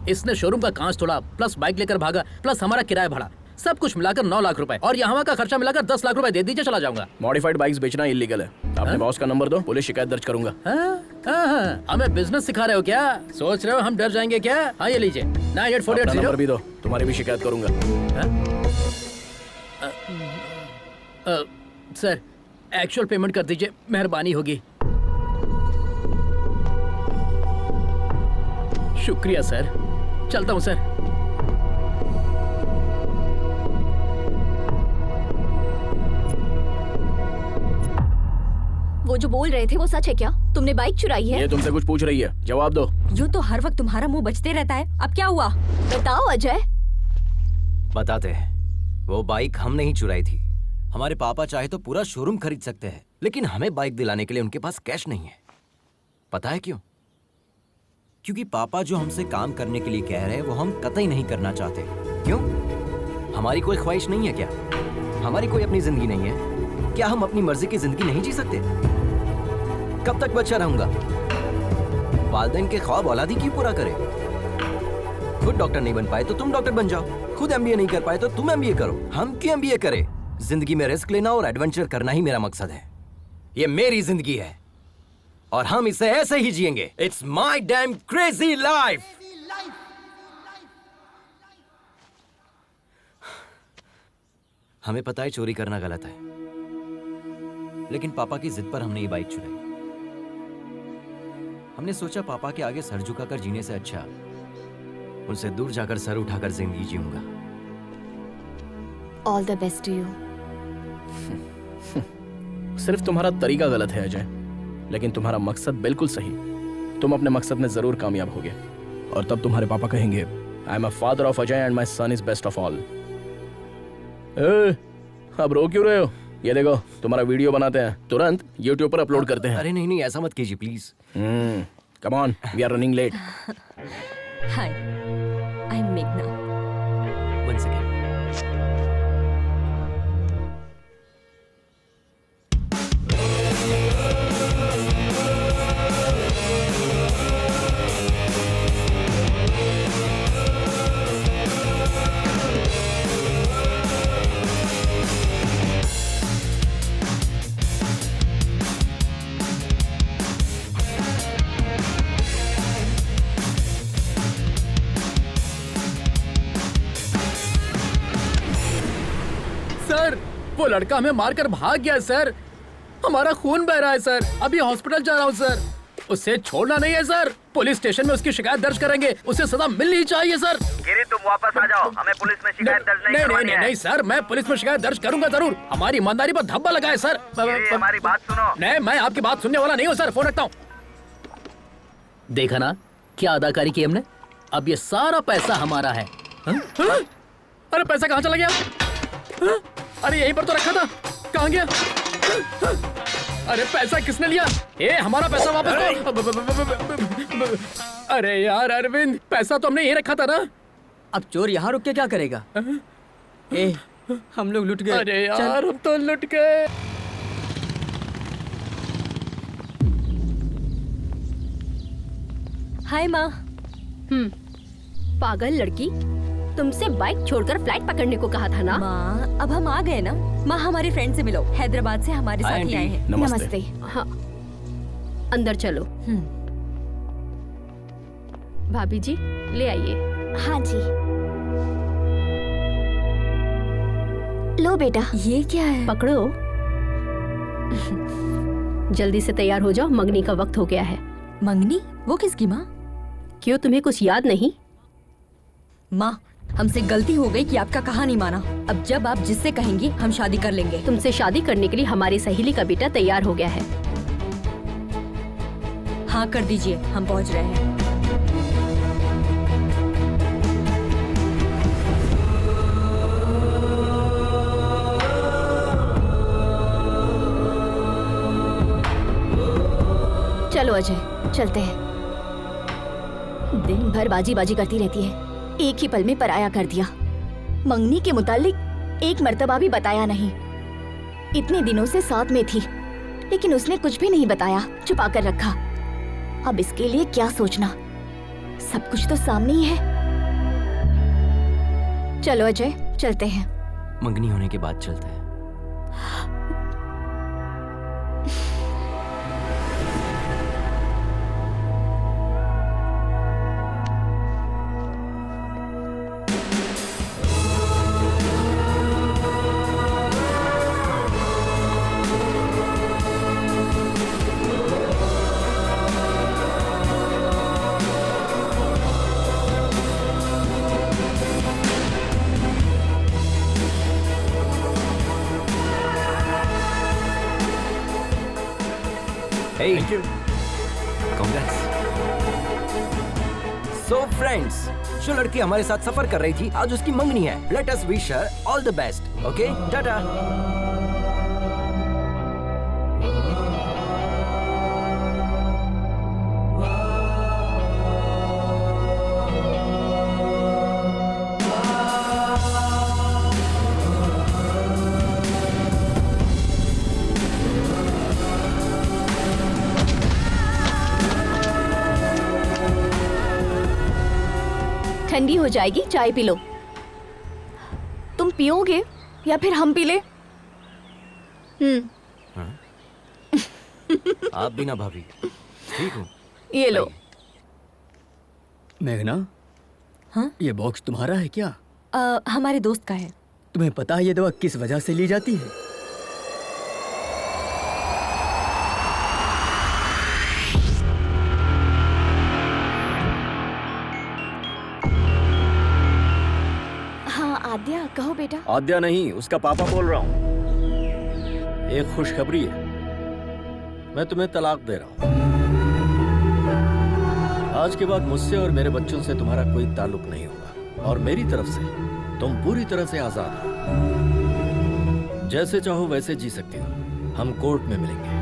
इसने शोरूम का कांच तोड़ा, प्लस बाइक लेकर भागा, प्लस हमारा किराया भाड़ा, सब कुछ मिलाकर 9 लाख रुपए, और यहाँ का खर्चा मिलाकर 10 लाख रुपए दे दीजिए, चला जाऊंगा। मॉडिफाइड बाइक्स बेचना इलीगल है। अपने बॉस का नंबर दो, पुलिस शिकायत दर्ज करूंगा। हमें बिजनेस सिखा रहे हो क्या? सोच रहे हो हम डर जाएंगे क्या? हाँ ये लीजिए, 9848 नंबर भी दो, तुम्हारी भी शिकायत करूंगा। सर एक्चुअल पेमेंट कर दीजिए, मेहरबानी होगी। शुक्रिया सर, चलता हूँ सर। वो जो बोल रहे थे वो सच है क्या? तुमने बाइक चुराई है? ये तुमसे कुछ पूछ रही है, जवाब दो। यूँ तो हर वक्त तुम्हारा मुंह बचते रहता है, अब क्या हुआ? बताओ अजय। बताते हैं। वो बाइक हम नहीं चुराई थी। हमारे पापा चाहे तो पूरा शोरूम खरीद सकते हैं, लेकिन हमें बाइक दिलाने के लिए उनके पास कैश नहीं है। पता है क्यों? क्योंकि पापा जो हमसे काम करने के लिए कह रहे हैं वो हम कतई नहीं करना चाहते। क्यों? हमारी कोई ख्वाहिश नहीं है क्या? हमारी कोई अपनी जिंदगी नहीं है क्या? हम अपनी मर्जी की जिंदगी नहीं जी सकते? कब तक बच्चा रहूंगा? वालिदैन के ख्वाब औलादी क्यों पूरा करे? खुद डॉक्टर नहीं बन पाए तो तुम डॉक्टर बन जाओ। खुद एमबीए नहीं कर पाए तो तुम एमबीए करो। हम क्यों एमबीए करें? जिंदगी में रिस्क लेना और एडवेंचर करना ही मेरा मकसद है। ये मेरी जिंदगी है और हम इसे ऐसे ही जिएंगे। It's my dam crazy life. हमें पता है चोरी करना गलत है, लेकिन पापा की जिद पर हमने ये बाइक चुराई। हमने सोचा पापा के आगे सर झुकाकर जीने से अच्छा उनसे दूर जाकर सर उठाकर जिंदगी जीऊंगा। All the best to you. सिर्फ तुम्हारा तरीका गलत है अजय, लेकिन तुम्हारा मकसद बिल्कुल सही। तुम अपने मकसद में जरूर कामयाब होगे और तब तुम्हारे पापा कहेंगे I am a father of Ajay and my son is best of all. अब रो क्यों रहे हो? ये देखो तुम्हारा वीडियो बनाते हैं, तुरंत YouTube पर अपलोड करते हैं। अरे नहीं नहीं, ऐसा मत कीजिए please. Come on, we are running late. Hi, I am मेघना। One second. सर, वो लड़का हमें मारकर भाग गया सर। हमारा खून बह रहा है सर। अभी हॉस्पिटल जा रहा हूँ सर। उसे छोड़ना नहीं है सर। पुलिस स्टेशन में उसकी शिकायत दर्ज करेंगे। उसे सजा मिलनी चाहिए सर। गिरी, तुम वापस आ जाओ। हमें पुलिस में शिकायत दर्ज नहीं करवानी है। नहीं सर, मैं पुलिस में शिकायत दर्ज करूंगा जरूर। हमारी ईमानदारी पर धब्बा लगा है सर। हमारी बात सुनो। नहीं, मैं आपकी बात सुनने वाला नहीं हूँ सर। फोन रखता हूँ। देखा ना क्या अदाकारी की हमने। अब ये सारा पैसा हमारा है। अरे पैसा कहाँ चला गया? अरे यहीं पर तो रखा था, कहाँ गया? अरे पैसा किसने लिया? हमारा पैसा वापस दो। अरे यार अरविंद, पैसा तो हमने यहीं रखा था ना। अब चोर यहाँ रुक के क्या करेगा? हम लोग लुट गए। अरे यार, हम तो लुट गए। हाय माँ। पागल लड़की, तुमसे बाइक छोड़कर फ्लाइट पकड़ने को कहा था ना। माँ, अब हम आ गए ना। माँ, हमारे फ्रेंड से मिलो। हैदराबाद से हमारे साथ ही आए हैं। नमस्ते। हाँ, अंदर चलो। भाभी जी ले आइए। हाँ जी। लो बेटा। ये क्या है? पकड़ो। जल्दी से तैयार हो जाओ, मंगनी का वक्त हो गया है। मंगनी? वो किसकी माँ? क्यों, तुम्हें कुछ याद नहीं? माँ, हमसे गलती हो गई कि आपका कहा नहीं माना। अब जब आप जिससे कहेंगी हम शादी कर लेंगे। तुमसे शादी करने के लिए हमारी सहेली का बेटा तैयार हो गया है। हाँ कर दीजिए, हम पहुँच रहे हैं। चलो अजय, चलते हैं। दिन भर बाजी बाजी करती रहती है, एक ही पल में पराया कर दिया। मंगनी के मुतालिक एक मर्तबा भी बताया नहीं। इतने दिनों से साथ में थी, लेकिन उसने कुछ भी नहीं बताया, छुपा कर रखा। अब इसके लिए क्या सोचना, सब कुछ तो सामने ही है। चलो अजय, चलते हैं। मंगनी होने के बाद चलते हैं। Hey, thank you. Congrats. So friends, जो लड़की हमारे साथ सफर कर रही थी, आज उसकी मंगनी है। Let us wish her all the best. Okay? Tata. ठंडी हो जाएगी, चाय पी लो। तुम पियोगे या फिर हम पी ले? आप भी ना भाभी, ठीक हो? ये लो। मेघना, हाँ? ये बॉक्स तुम्हारा है क्या? हमारे दोस्त का है। तुम्हें पता है ये दवा किस वजह से ली जाती है? हाँ आद्या, कहो बेटा। आद्या नहीं, उसका पापा बोल रहा हूँ। एक खुशखबरी है, मैं तुम्हें तलाक दे रहा हूँ। आज के बाद मुझसे और मेरे बच्चों से तुम्हारा कोई ताल्लुक नहीं होगा, और मेरी तरफ से तुम पूरी तरह से आजाद हो। जैसे चाहो वैसे जी सकती हो। हम कोर्ट में मिलेंगे।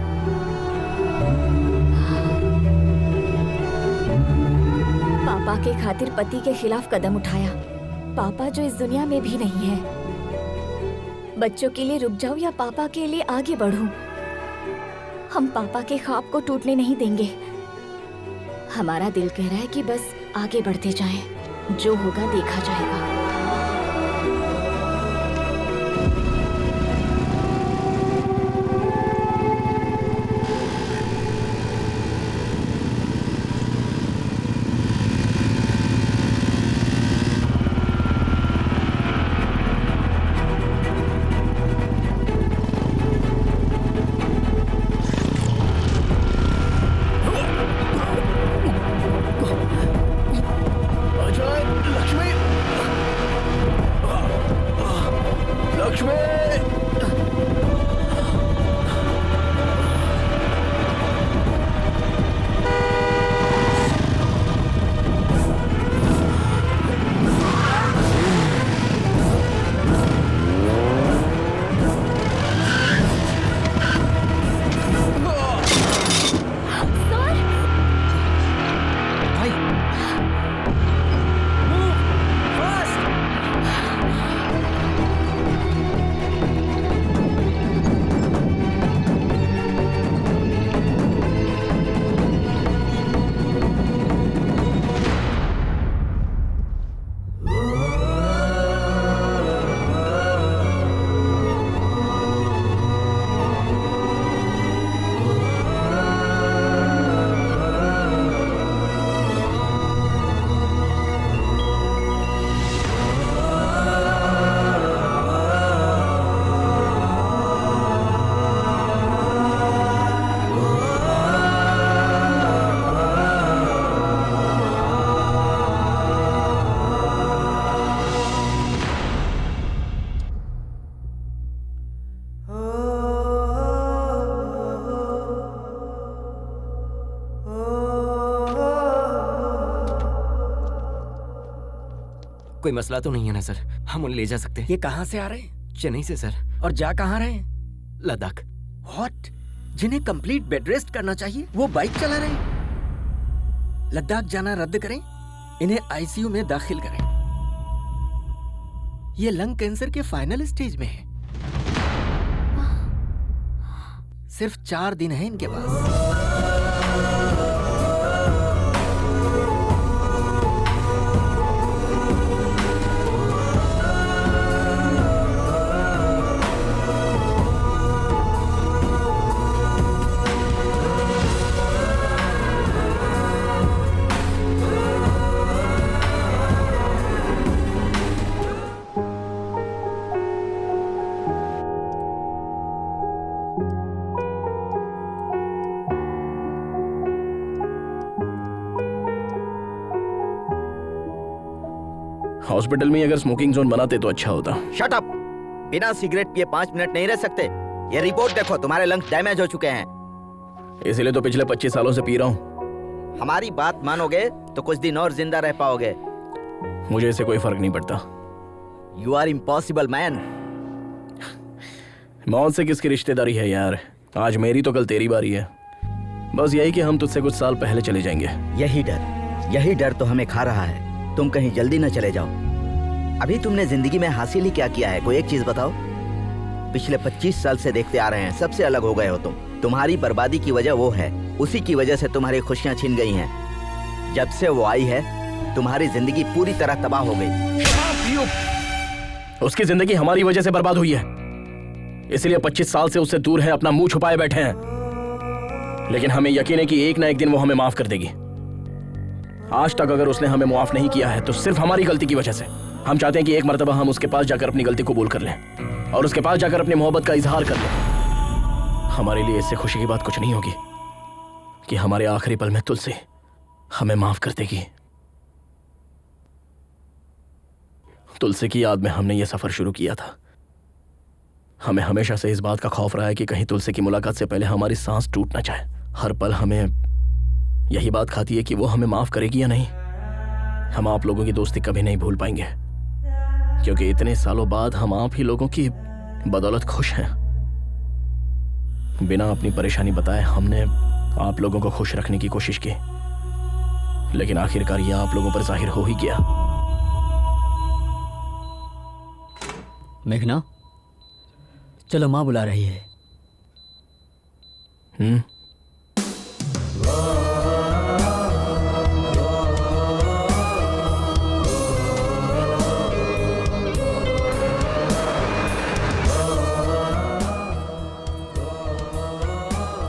पापा के खातिर पति के खिलाफ कदम उठाया। पापा जो इस दुनिया में भी नहीं है। बच्चों के लिए रुक जाऊं या पापा के लिए आगे बढ़ूं? हम पापा के ख्वाब को टूटने नहीं देंगे। हमारा दिल कह रहा है कि बस आगे बढ़ते जाएं। जो होगा देखा जाएगा। कोई मसला तो नहीं है ना सर? हम उन्हें ले जा सकते हैं। ये कहाँ से आ रहे हैं? चेन्नई से सर। और जा कहाँ रहे हैं? लद्दाख। व्हाट? जिन्हें कंप्लीट बेड रेस्ट करना चाहिए वो बाइक चला रहे हैं। लद्दाख जाना रद्द करें, इन्हें आईसीयू में दाखिल करें। ये लंग कैंसर के फाइनल स्टेज में है। सिर्फ 4 दिन है इनके पास। हॉस्पिटल में अगर स्मोकिंग जोन बनाते तो अच्छा होता। Shut up! बिना सिगरेट पिए 5 मिनट नहीं रह सकते। ये रिपोर्ट देखो, तुम्हारे लंग्स डैमेज हो चुके हैं। इसीलिए तो पिछले 25 सालों से पी रहा हूँ। हमारी बात मानोगे तो कुछ दिन और जिंदा रह पाओगे। मुझे इससे कोई फर्क नहीं पड़ता। You are impossible man. मौत से किसकी रिश्तेदारी है यार? आज मेरी तो कल तेरी बारी है। बस यही कि हम तुझसे कुछ साल पहले चले जाएंगे। यही डर तो हमें खा रहा है। तुम कहीं जल्दी न चले जाओ। अभी तुमने जिंदगी में हासिल ही क्या किया है? कोई एक चीज बताओ। पिछले 25 साल से देखते आ रहे हैं, सबसे अलग हो गए हो तुम। तुम्हारी बर्बादी की वजह वो है, उसी की वजह से तुम्हारी खुशियां छिन गई हैं। जब से वो आई है तुम्हारी जिंदगी पूरी तरह तबाह हो गई। उसकी जिंदगी हमारी वजह से बर्बाद हुई है, इसलिए 25 साल से उससे दूर है, अपना मुंह छुपाए बैठे हैं। लेकिन हमें यकीन है कि एक ना एक दिन वो हमें माफ कर देगी। आज तक अगर उसने हमें माफ नहीं किया है तो सिर्फ हमारी गलती की वजह से। हम चाहते हैं कि एक मर्तबा हम उसके पास जाकर अपनी गलती कबूल कर लें और उसके पास जाकर अपनी मोहब्बत का इजहार कर लें। हमारे लिए इससे खुशी की बात कुछ नहीं होगी कि हमारे आखिरी पल में तुलसी हमें माफ कर देगी। तुलसी की याद में हमने ये सफर शुरू किया था। हमें हमेशा से इस बात का खौफ रहा है कि कहीं तुलसी की मुलाकात से पहले हमारी सांस टूट ना जाए। हर पल हमें यही बात खाती है कि वो हमें माफ करेगी या नहीं। हम आप लोगों की दोस्ती कभी नहीं भूल पाएंगे, क्योंकि इतने सालों बाद हम आप ही लोगों की बदौलत खुश हैं। बिना अपनी परेशानी बताए हमने आप लोगों को खुश रखने की कोशिश की, लेकिन आखिरकार यह आप लोगों पर जाहिर हो ही गया। मेघना, चलो माँ बुला रही है।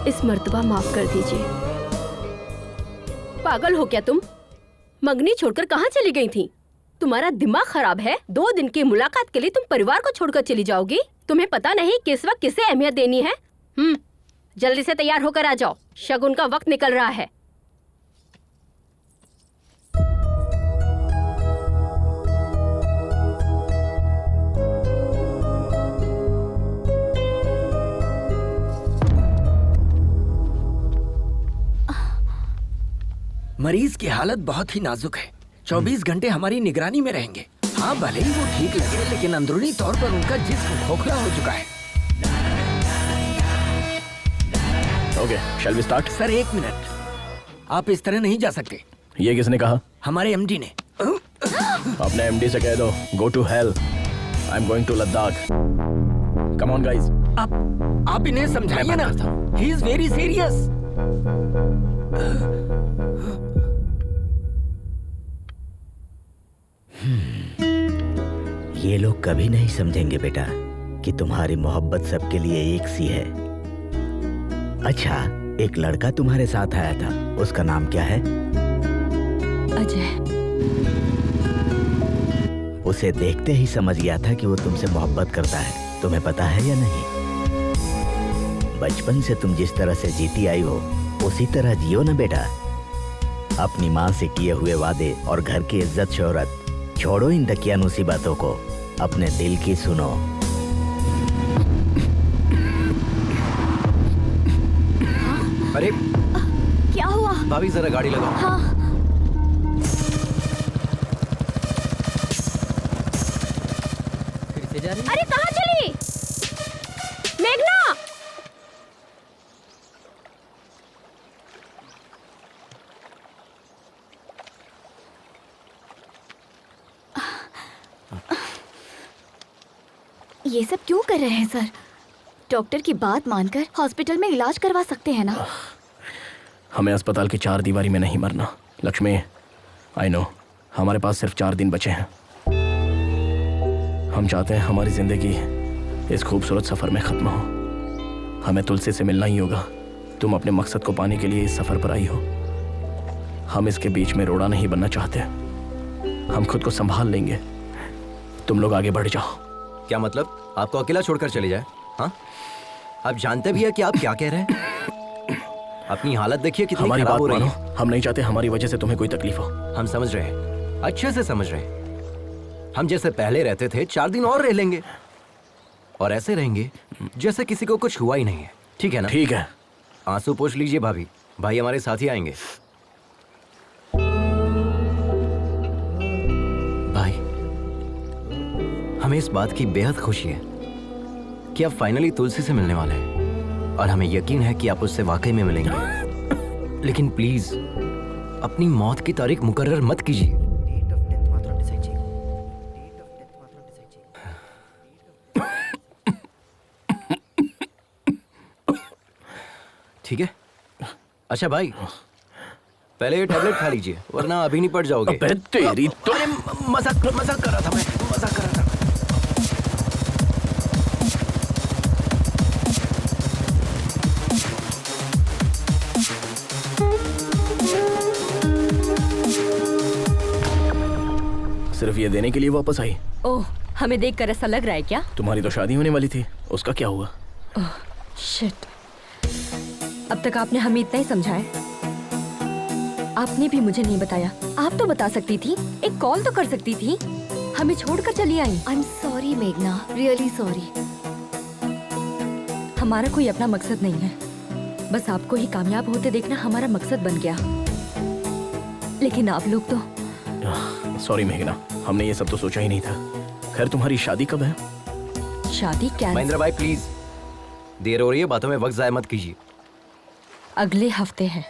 इस मर्तबा माफ कर दीजिए। पागल हो क्या तुम? मंगनी छोड़कर कहाँ चली गई थी? तुम्हारा दिमाग खराब है? 2 दिन की मुलाकात के लिए तुम परिवार को छोड़कर चली जाओगी? तुम्हें पता नहीं किस वक्त किसे अहमियत देनी है? जल्दी से तैयार होकर आ जाओ, शगुन का वक्त निकल रहा है। मरीज की हालत बहुत ही नाजुक है। 24 घंटे हमारी निगरानी में रहेंगे। हाँ, भले ही वो ठीक लगे, लेकिन अंदरूनी तौर पर उनका जिस्म खोखला हो चुका है। Okay, shall we start? Sir 1 minute, आप इस तरह नहीं जा सकते। ये किसने कहा? हमारे एमडी ने। अपने एमडी से कह दो, go to hell, I am going to Ladakh. Come on guys. आप इन्हें समझाइए ना, ही इज वेरी सीरियस। ये लोग कभी नहीं समझेंगे बेटा कि तुम्हारी मोहब्बत सबके लिए एक सी है। अच्छा, एक लड़का तुम्हारे साथ आया था, उसका नाम क्या है? अजय। उसे देखते ही समझ गया था कि वो तुमसे मोहब्बत करता है। तुम्हें पता है या नहीं? बचपन से तुम जिस तरह से जीती आई हो उसी तरह जियो ना बेटा। अपनी माँ से किए हुए वादे और घर की इज्जत शोहरत छोड़ो, इन दकियानूसी बातों को, अपने दिल की सुनो। अरे क्या हुआ? भाभी जरा गाड़ी लगाओ। हाँ। फिर से जा रही? अरे कहाँ चली मेघना? ये सब क्यों कर रहे हैं सर? डॉक्टर की बात मानकर हॉस्पिटल में इलाज करवा सकते हैं ना। हमें अस्पताल की 4 दीवारी में नहीं मरना। लक्ष्मी, आई नो हमारे पास सिर्फ 4 दिन बचे हैं। हम चाहते हैं हमारी जिंदगी इस खूबसूरत सफर में खत्म हो। हमें तुलसी से मिलना ही होगा। तुम अपने मकसद को पाने के लिए इस सफर पर आई हो। हम इसके बीच में रोड़ा नहीं बनना चाहते। हम खुद को संभाल लेंगे, तुम लोग आगे बढ़ जाओ। क्या मतलब? आपको अकेला छोड़कर चले जाए? हाँ, आप जानते भी है कि आप क्या कह रहे हैं? अपनी हालत देखिए कितनी हमारी खराब बात हो रही मानो। है। हम नहीं चाहते हमारी वजह से तुम्हें कोई तकलीफ हो। हम समझ रहे हैं, अच्छे से समझ रहे हैं। हम जैसे पहले रहते थे 4 दिन और रह लेंगे, और ऐसे रहेंगे जैसे किसी को कुछ हुआ ही नहीं है। ठीक है ना? ठीक है। आंसू पोंछ लीजिए भाभी, भाई हमारे साथ ही आएंगे। भाई, हमें इस बात की बेहद खुशी है कि आप फाइनली तुलसी से मिलने वाले हैं, और हमें यकीन है कि आप उससे वाकई में मिलेंगे। लेकिन प्लीज अपनी मौत की तारीख मुकर्रर मत कीजिए। ठीक है? अच्छा भाई, पहले ये टैबलेट खा लीजिए वरना अभी नहीं पड़ जाओगे। अबे तेरी तो अरे मजाक कर रहा था मैं, मजाक कर रहा था। सिर्फ ये देने के लिए वापस आई? ओह, हमें देखकर ऐसा लग रहा है क्या? तुम्हारी तो शादी होने वाली थी, उसका क्या हुआ? ओह शिट, अब तक आपने हमें इतना ही समझाया। आपने भी मुझे नहीं बताया। आप तो बता सकती थी, एक कॉल तो कर सकती थी, हमें छोड़कर चली आई। आई एम सॉरी मेघना, रियली सॉरी। हमारा कोई अपना मकसद नहीं है, बस आपको ही कामयाब होते देखना हमारा मकसद बन गया। लेकिन आप लोग तो सॉरी मेघना, हमने ये सब तो सोचा ही नहीं था। खैर तुम्हारी शादी कब है? शादी क्या? महेंद्र भाई प्लीज, देर हो रही है, बातों में वक्त जाया मत कीजिए। अगले हफ्ते है।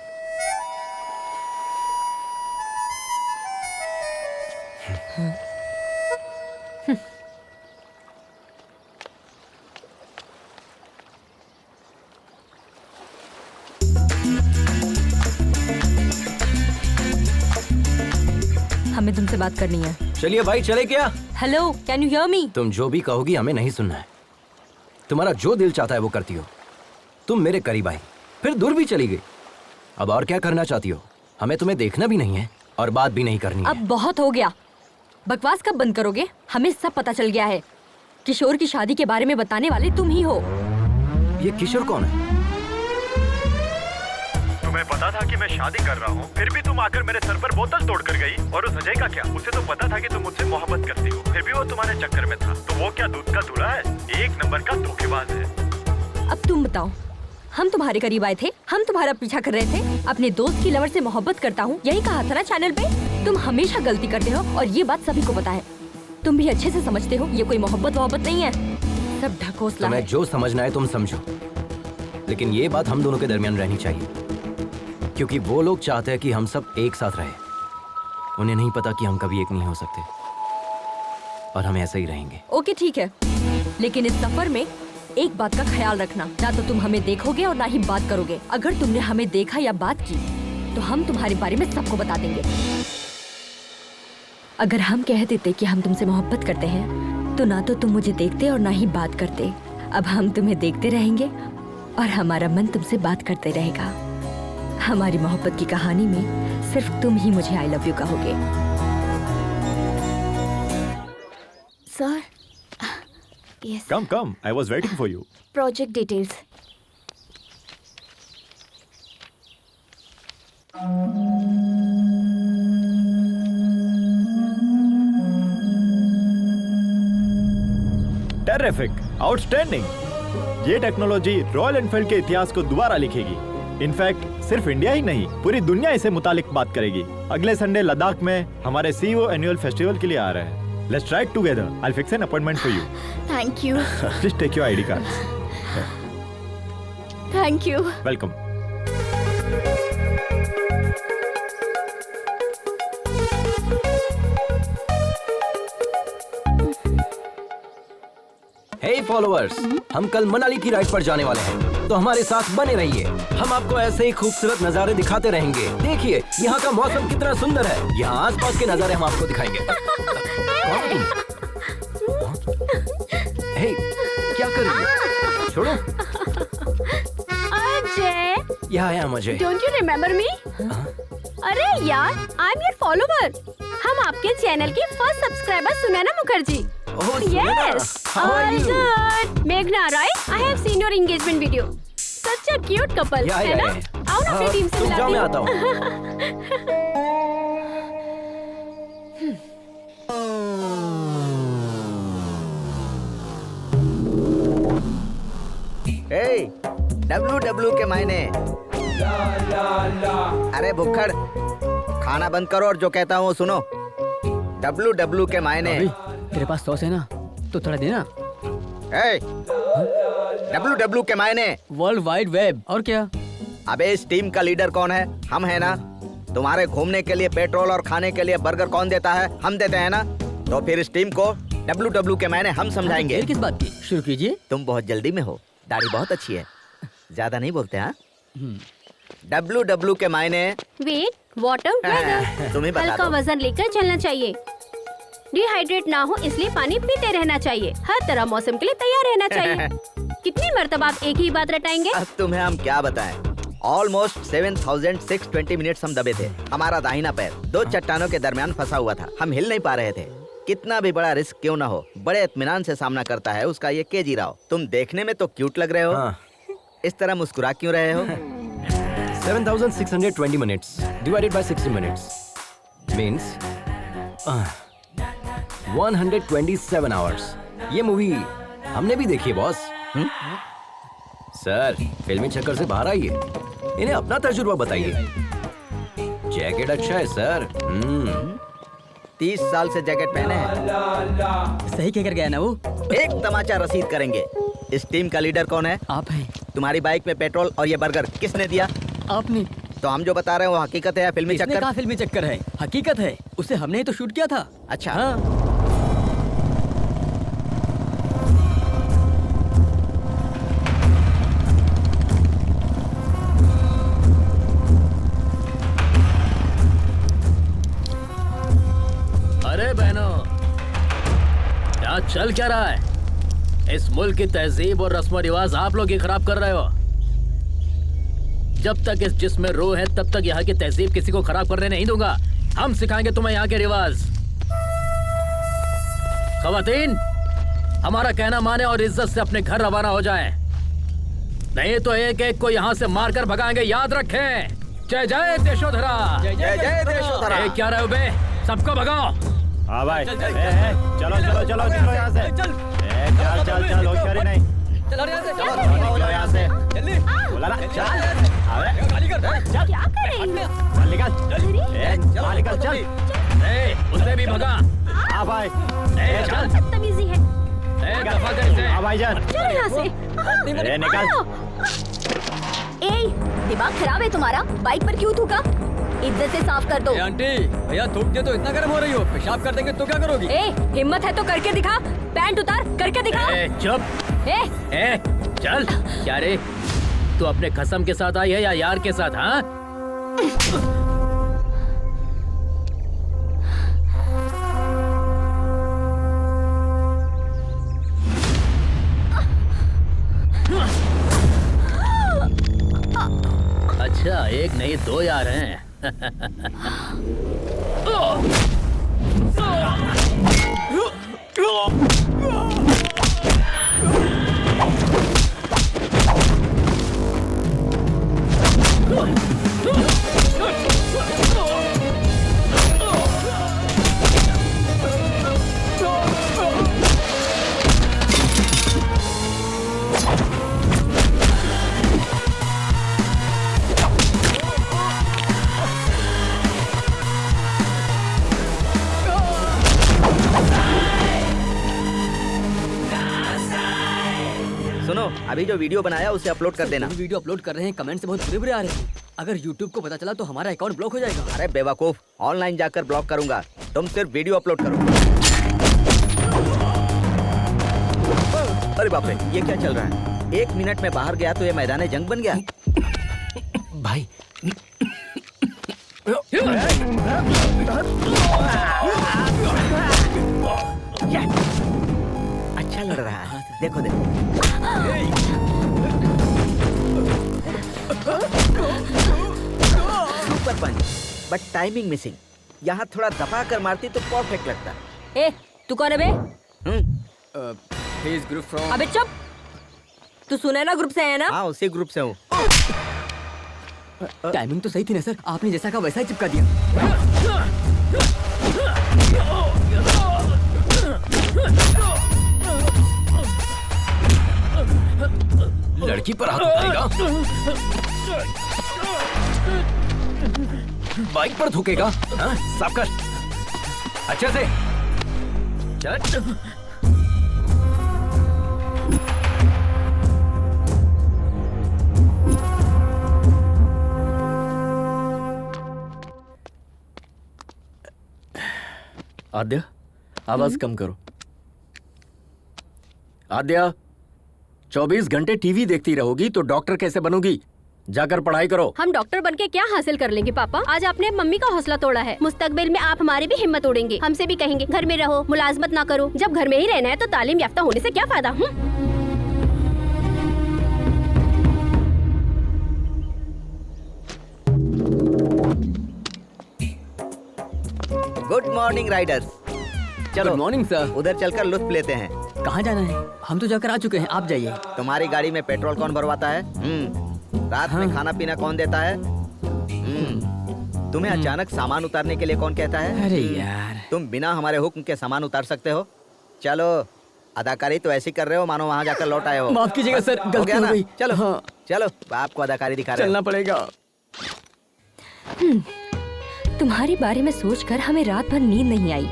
हमें तुमसे बात करनी है। चलिए भाई, चले क्या? Hello, can you hear me? तुम जो भी कहोगी हमें नहीं सुनना है। तुम्हारा जो दिल चाहता है वो करती हो। तुम मेरे करीब आई, फिर दूर भी चली गई। अब और क्या करना चाहती हो? हमें तुम्हें देखना भी नहीं है और बात भी नहीं करनी है। अब बहुत हो गया, बकवास कब बंद करोगे? हमें सब पता चल गया है। किशोर की शादी के बारे में बताने वाले तुम ही हो। ये किशोर कौन है? तुम्हें पता था कि मैं शादी कर रहा हूँ, फिर भी तुम आकर मेरे सर पर बोतल तोड़ कर गई। और उस अजय का क्या? उसे तो पता था कि तुम मुझसे मोहब्बत करती हो, फिर भी वो तुम्हारे चक्कर में था। तो वो क्या दूध का दूल्हा है? एक नंबर का धोखेबाज है। अब तुम बताओ, हम तुम्हारे करीब आए थे, हम तुम्हारा पीछा कर रहे थे। अपने दोस्त की लवर से मोहब्बत करता हूँ, यही कहा था ना चैनल पे। तुम हमेशा गलती करते हो और ये बात सभी को पता है। तुम भी अच्छे से समझते हो ये कोई मोहब्बत नहीं है, सब ढकोसला है। तुम्हें जो समझना है तुम समझो, लेकिन ये बात हम दोनों के दरमियान रहनी चाहिए, क्योंकि वो लोग चाहते हैं कि हम सब एक साथ रहे। उन्हें नहीं पता कि हम कभी एक नहीं हो सकते और हम ऐसे ही रहेंगे। ओके ठीक है, लेकिन इस सफर में एक बात का ख्याल रखना, ना तो तुम हमें देखोगे और ना ही बात करोगे। अगर तुमने हमें देखा या बात की तो हम तुम्हारे बारे में सबको बता देंगे। अगर हम कह देते कि हम तुमसे मोहब्बत करते हैं तो ना तो तुम मुझे देखते और ना ही बात करते। अब हम तुम्हें देखते रहेंगे और हमारा मन तुमसे बात करते रहेगा। हमारी मोहब्बत की कहानी में सिर्फ तुम ही मुझे आई लव यू कहोगे। Sir, yes, come, I was waiting for you. Project details. Terrific, outstanding. ये टेक्नोलॉजी रॉयल एनफील्ड के इतिहास को दोबारा लिखेगी। इनफैक्ट सिर्फ इंडिया ही नहीं, पूरी दुनिया इसे मुतालिक बात करेगी। अगले संडे लद्दाख में हमारे CEO एनुअल फेस्टिवल के लिए आ रहे हैं। Let's try together. I'll fix an appointment for you. Thank you. Please take your ID cards. Thank you. Welcome. Hey followers, हम कल मनाली की राइड पर जाने वाले हैं, तो हमारे साथ बने रहिए। हम आपको ऐसे ही खूबसूरत नजारे दिखाते रहेंगे। देखिए यहाँ का मौसम कितना सुंदर है। यहाँ आसपास के नजारे हम आपको दिखाएंगे। हे, क्या कर रही है? छोड़ो। अजय, यहाँ आया मुझे। Don't you remember me? अरे यार, आई एम योर फॉलोवर। हम आपके चैनल की first subscriber Sunaina Mukherjee. Yes, all good. Meghna, right? I have seen your engagement video. Such a cute couple, है ना? आओ ना अपनी टीम से मिलाती हूँ। मैं आता हूँ। WW के मायने। अरे भुक्खड़, खाना बंद करो और जो कहता हूँ सुनो। WW के मायने। तेरे पास सॉस है ना, तो थोड़ा देना। WW के मायने वर्ल्ड वाइड वेब। और क्या? अबे इस टीम का लीडर कौन है? हम है ना। तुम्हारे घूमने के लिए पेट्रोल और खाने के लिए बर्गर कौन देता है? हम देते हैं ना। तो फिर इस टीम को WW के मायने हम समझाएंगे। किस बात की? शुरू कीजिए। तुम बहुत जल्दी में हो, दाढ़ी बहुत अच्छी है, ज्यादा नहीं बोलते। हाँ, WW के मायने वेट, वाटर, वेदर। तुम्हें बता हल्का दो। वजन लेकर चलना चाहिए। डिहाइड्रेट ना हो इसलिए पानी पीते रहना चाहिए। हर तरह मौसम के लिए तैयार रहना चाहिए। कितनी मर्तबा आप एक ही बात रटाएंगे? अब तुम्हें हम क्या बताएं? ऑलमोस्ट 7,620 मिनट्स हम दबे थे। हमारा दाहिना पैर 2 चट्टानों के दरमियान फंसा हुआ था। हम हिल नहीं पा रहे थे। कितना भी बड़ा रिस्क क्यों ना हो, बड़े इत्मीनान से सामना करता है उसका ये केजी राव। तुम देखने में तो क्यूट लग रहे हो। इस तरह मुस्कुरा क्यों रहे हो? 7,620 minutes divided by 60 minutes means 127 hours. ये मूवी हमने भी देखी है बॉस। सर, फिल्मी चक्कर से बाहर आइए, इन्हें अपना तजुर्बा बताइए। जैकेट अच्छा है सर। 30 साल से जैकेट पहने हैं। सही कहकर गया ना वो। एक तमाचा रसीद करेंगे। इस टीम का लीडर कौन है? आप हैं। तुम्हारी बाइक में पेट्रोल और ये बर्गर किसने दिया? आपने। तो हम जो बता रहे हैं वो हकीकत है या फिल्मी किसने चक्कर? कहा फिल्मी चक्कर है? हकीकत है। उसे हमने ही तो शूट किया था। अच्छा। हाँ। अरे बहनों, यहाँ चल क्या रहा है? इस मुल्क की तहजीब और रस्म रिवाज आप लोग ही खराब कर रहे हो। जब तक इस जिस्म में रूह है तब तक यहाँ की तहजीब किसी को खराब करने नहीं दूंगा। हम सिखाएंगे तुम्हें यहाँ के रिवाज। खवातीन, हमारा कहना माने और इज्जत से अपने घर रवाना हो जाएं। नहीं तो एक एक को यहाँ से मारकर भगाएंगे, याद रखें। जय जय देशोधरा। जय जय देशोधरा। क्या रहे हो बे? सबको भगाओ। हाँ भाई, चलो चलो चलो चलो यहाँ से। चल चल चल, होशियारी नहीं। चलो यहाँ से। चलो यहाँ से। जल्दी। बोला ना, चल। अबे गाली कर। चल। क्या कर रहे हैं? चल निकल। चल निकल चल। उसे भी भगा। हाँ भाई। चल। बदतमीजी है। दफा कर इसे। हाँ भाईजान। चलो यहाँ से। अरे निकल। ए, दिमाग खराब है तुम्हारा? बाइक पर क्यों थूका? इज्जत से साफ कर दो। आंटी, भैया थूक दिया तो इतना गर्म हो रही हो, पेशाब कर देंगे तो क्या करोगी? ए, हिम्मत है तो करके दिखा। पैंट उतार, करके दिखा। चुप। चल। क्या रे, तू अपने कसम के साथ आई है या यार के साथ? हाँ, अच्छा, एक नहीं 2 यार हैं। सुनो, अभी जो वीडियो बनाया उसे अपलोड कर देना। वीडियो अपलोड कर रहे हैं, कमेंट से बहुत बुरे आ रहे हैं। अगर YouTube को पता चला तो हमारा अकाउंट ब्लॉक हो जाएगा। अरे बेवकूफ, ऑनलाइन जाकर ब्लॉक करूंगा। तुम सिर्फ वीडियो अपलोड करो। अरे बाप रे, ये क्या चल रहा है? 1 मिनट में बाहर गया तो ये मैदान जंग बन गया। भाई, अच्छा लड़ रहा है। देखो देखो। Super punch, but timing missing. यहाँ थोड़ा दबा कर मारती तो परफेक्ट लगता। ए, तू कौन है बे? Group from. अबे चुप। तू सुनैना ग्रुप से है ना? हाँ, उसी ग्रुप से हूँ। टाइमिंग तो सही थी ना सर, आपने जैसा कहा वैसा ही चिपका दिया। लड़की पर हाथ उठाएगा, बाइक पर थूकेगा। हाँ, साफ कर अच्छे से। चल। आद्या, आवाज कम करो। आद्या, 24 घंटे टीवी देखती रहोगी तो डॉक्टर कैसे बनोगी? जाकर पढ़ाई करो। हम डॉक्टर बनके क्या हासिल कर लेंगे पापा? आज आपने मम्मी का हौसला तोड़ा है, मुस्तकबिल में आप हमारी भी हिम्मत तोड़ेंगे। हमसे भी कहेंगे घर में रहो, मुलाजमत ना करो। जब घर में ही रहना है तो तालीम याफ्ता होने से क्या फायदा? Good morning Riders. चलो गुड मॉर्निंग सर। उधर चलकर लुत्फ लेते हैं। कहाँ जाना है? हम तो जाकर आ चुके हैं, आप जाइए। तुम्हारी गाड़ी में पेट्रोल कौन भरवाता है? रात में खाना पीना कौन देता है? तुम्हें अचानक सामान उतारने के लिए कौन कहता है? अरे यार, तुम बिना हमारे हुक्म के सामान उतार सकते हो? चलो, अदाकारी तो ऐसी कर रहे हो मानो वहाँ जाकर लौट आए हो। माफ कीजिएगा सर, गलती हो गई। चलो हाँ। चलो, आपको अदाकारी दिखा रहे चलना पड़ेगा। तुम्हारे बारे में सोचकर हमें रात भर नींद नहीं आई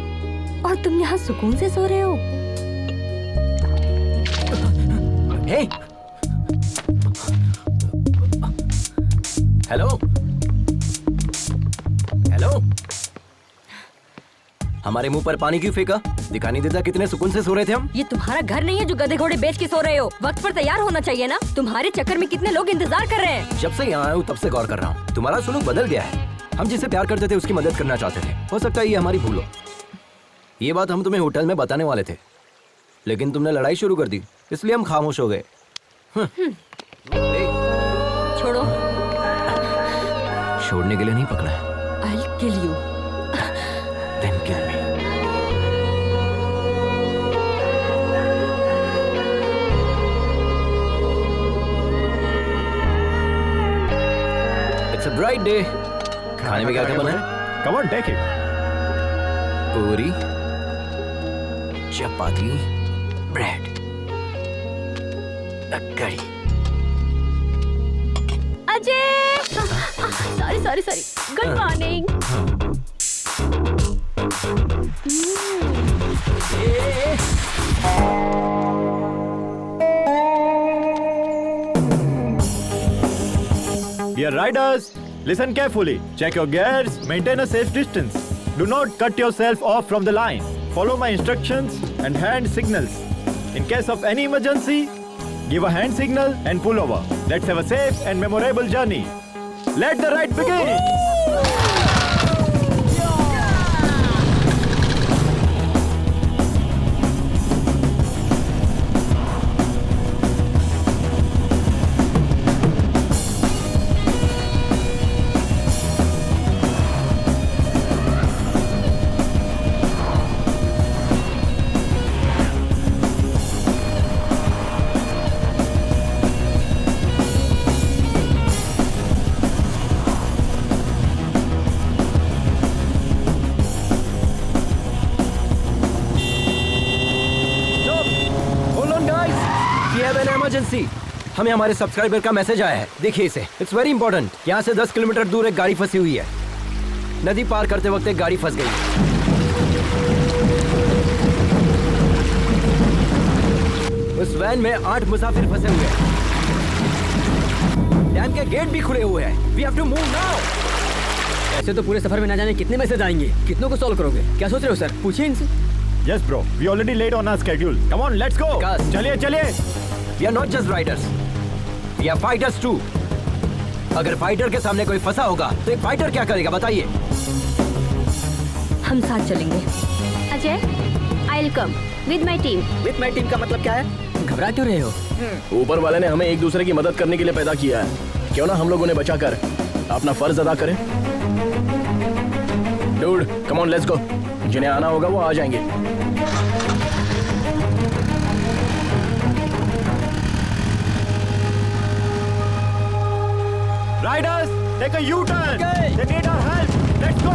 और तुम यहाँ सुकून से सो रहे हो। हे, हेलो हेलो, हमारे मुंह पर पानी क्यों फेंका? दिखाई नहीं देता कितने सुकून से सो रहे थे हम? ये तुम्हारा घर नहीं है जो गधे घोड़े बेच के सो रहे हो। वक्त पर तैयार होना चाहिए ना। तुम्हारे चक्कर में कितने लोग इंतजार कर रहे हैं। जब से यहाँ आया हूँ तब से गौर कर रहा हूँ, तुम्हारा सुलूक बदल गया है। हम जिसे प्यार करते थे उसकी मदद करना चाहते थे। हो सकता है ये हमारी भूल हो। ये बात हम तुम्हें होटल में बताने वाले थे, लेकिन तुमने लड़ाई शुरू कर दी, इसलिए हम खामोश हो गए। छोड़ो। छोड़ने के लिए नहीं पकड़ा है। I'll kill you. Then kill me. It's a bright day. खाने में क्या क्या बना है? Come on, take it. पूरी, चपाती, ब्रेड, कड़ी। Ajay, sorry good morning. Dear riders, listen carefully. Check your gears. Maintain a safe distance. Do not cut yourself off from the line. Follow my instructions and hand signals. In case of any emergency, give a hand signal and pull over. Let's have a safe and memorable journey. Let the ride begin. Emergency, हमें हमारे subscriber का message आया है। देखिए इसे, it's very important. यहाँ से 10 kilometre दूर एक गाड़ी फंसी हुई है। नदी पार करते वक्त एक गाड़ी फंस गई। उस वैन में 8 मुसाफिर फंसे हुए हैं। डैम के गेट भी खुले हुए हैं। We have to move now. ऐसे तो पूरे सफर में ना जाने कितने मैसेज आएंगे, कितनों को सॉल्व करोगे? क्या सोच रहे हो सर? पूछिए इनसे। Yes bro, we already late on our schedule. Come on, let's go. चलिए। We are not just riders. We are fighters too. अगर फाइटर के सामने कोई फंसा होगा तो एक फाइटर क्या करेगा बताइए? हम साथ चलेंगे। Ajay, I'll come with my team. With my team का मतलब क्या है? घबरा क्यों रहे हो? ऊपर वाले ने हमें एक दूसरे की मदद करने के लिए पैदा किया है। क्यों ना हम लोगों ने बचाकर अपना फर्ज अदा करें? Dude, come on, let's go. जिन्हें आना होगा वो आ जाएंगे। Riders, take a U-turn. They need our help. Let's go.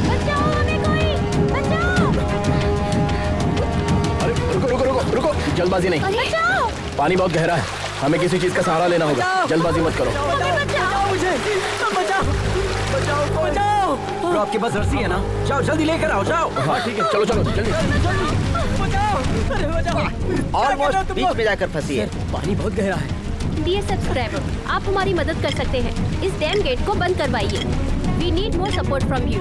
बचाओ हमें कोई, बचाओ। अरे रुको, जल्दबाजी नहीं। बचाओ। पानी बहुत गहरा है, हमें किसी चीज का सहारा लेना होगा। जल्दबाजी मत करो। बचाओ। तो आपके पास रस्सी है ना? जाओ जल्दी लेकर आओ, जाओ। हाँ ठीक है, चलो जल्दी। ऑलमोस्ट बीच में जाकर फंसी है। पानी बहुत गहरा है। डियर सब्सक्राइबर, आप हमारी मदद कर सकते हैं। इस डैम गेट को बंद करवाइए। We need more support from you.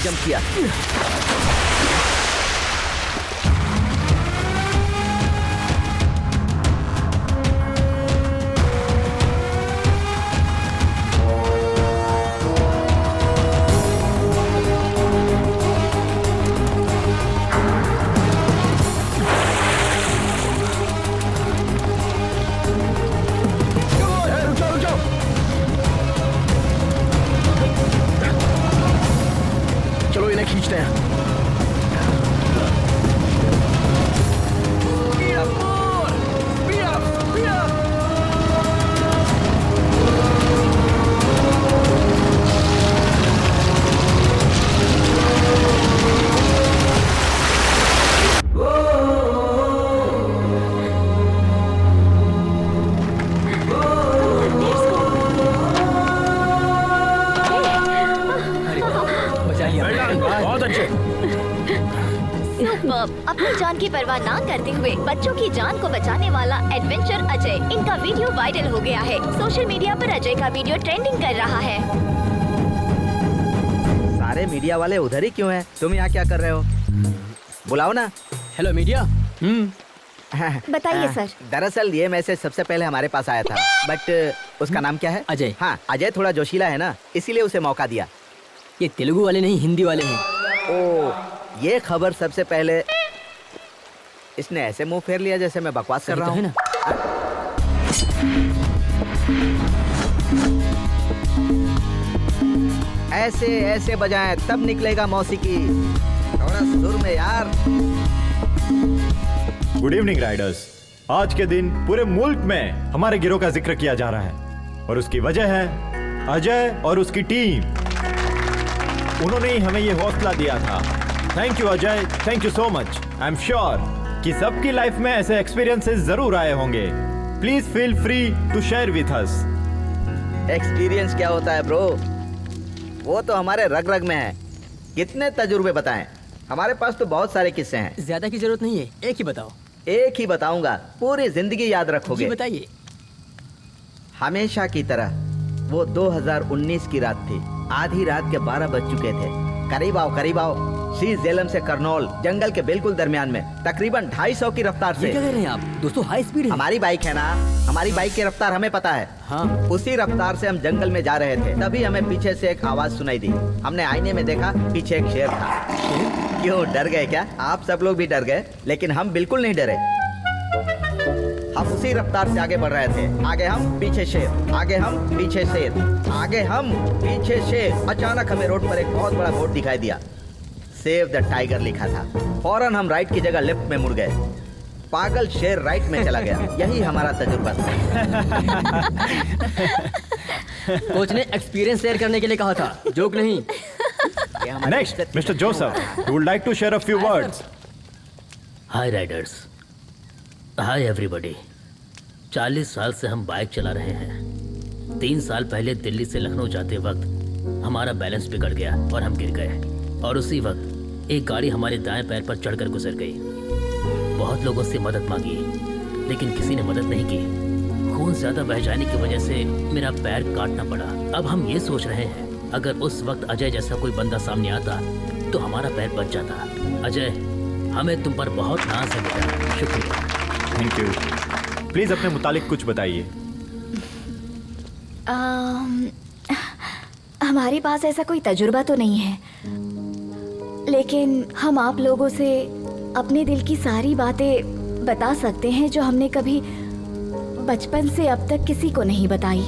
Jump किया। चलो इन्हें खींचते हैं। बहुत अच्छे। सुपर्ब। अपनी जान की परवाह ना करते हुए बच्चों की जान को बचाने वाला एडवेंचर अजय, इनका वीडियो वायरल हो गया है। सोशल मीडिया पर अजय का वीडियो ट्रेंडिंग कर रहा है। सारे मीडिया वाले उधर ही क्यों हैं? तुम यहाँ क्या कर रहे हो? बुलाओ ना। Hello media. बताइए सर। दरअसल ये मैसेज सबसे पहले हमारे पास आया था, बट उसका नाम क्या है? अजय। हाँ, अजय थोड़ा जोशीला है ना, इसीलिए उसे मौका दिया। ये तेलुगु वाले नहीं, हिंदी वाले हैं। ओ, ये खबर सबसे पहले इसने ऐसे मुंह फेर लिया जैसे मैं बकवास कर रहा हूँ ना। ऐसे ऐसे बजाएं तब निकलेगा मौसीकी। थोड़ा सुर में यार। Good evening Riders. आज के दिन पूरे मुल्क में हमारे गिरोह का जिक्र किया जा रहा है और उसकी वजह है अजय और उसकी टीम। उन्होंने ही हमें ये हौसला दिया था। Thank you Ajay, thank you so much. I am sure कि सबकी लाइफ में ऐसे एक्सपीरियंसेस जरूर आए होंगे। Please feel free to share with us. Experience क्या होता है ब्रो? वो तो हमारे रग रग में है। कितने तजुर्बे बताएं? हमारे पास तो बहुत सारे किस्से हैं। ज्यादा की जरूरत नहीं है, एक ही बताओ। एक ही बताऊंगा, पूरी जिंदगी याद रखोगे। जी बताइए। हमेशा की तरह वो 2019 की रात थी। आधी रात के 12 बज चुके थे। करीब आओ, करीब आओ। श्री जेलम से करनौल, जंगल के बिल्कुल दरमियान में, तकरीबन 250 की रफ्तार से। ये क्या कह रहे हैं आप? दोस्तों हाई स्पीड है। हमारी बाइक है ना, हमारी बाइक की रफ्तार हमें पता है। हाँ। उसी रफ्तार से हम जंगल में जा रहे थे, तभी हमें पीछे से एक आवाज सुनाई दी। हमने आईने में देखा, पीछे एक शेर था। क्यों, डर गए क्या? आप सब लोग भी डर गए, लेकिन हम बिल्कुल नहीं डरे। हम उसी रफ्तार से आगे बढ़ रहे थे। आगे हम, पीछे शेर, आगे हम, पीछे शेर, आगे हम, पीछे शेर। अचानक हमें रोड पर एक बहुत बड़ा बोर्ड दिखाई दिया। सेव द टाइगर लिखा था। फौरन हम राइट की जगह लेफ्ट में मुड़ गए। पागल शेर राइट में चला गया। यही हमारा तजुर्बा था। कोच ने एक्सपीरियंस शेयर करने के लिए कहा था, जोक नहीं। Next mister Joseph, would would like to share a few words. Hi riders, hi everybody. 40 साल से हम बाइक चला रहे हैं। 3 साल पहले दिल्ली से लखनऊ जाते वक्त हमारा बैलेंस बिगड़ गया और हम गिर गए, और उसी वक्त एक गाड़ी हमारे दाएं पैर पर चढ़कर गुजर गई। बहुत लोगों से मदद मांगी, लेकिन किसी ने मदद नहीं की। खून ज्यादा बह जाने की वजह से मेरा पैर काटना पड़ा। अब हम ये सोच रहे हैं, अगर उस वक्त अजय जैसा कोई बंदा सामने आता तो हमारा पैर बच जाता। अजय, हमें तुम पर बहुत नाज है बेटा। शुक्रिया। Thank you. प्लीज अपने मुतालिक कुछ बताइए। हमारे पास ऐसा कोई तजुर्बा तो नहीं है, लेकिन हम आप लोगों से अपने दिल की सारी बातें बता सकते हैं जो हमने कभी बचपन से अब तक किसी को नहीं बताई।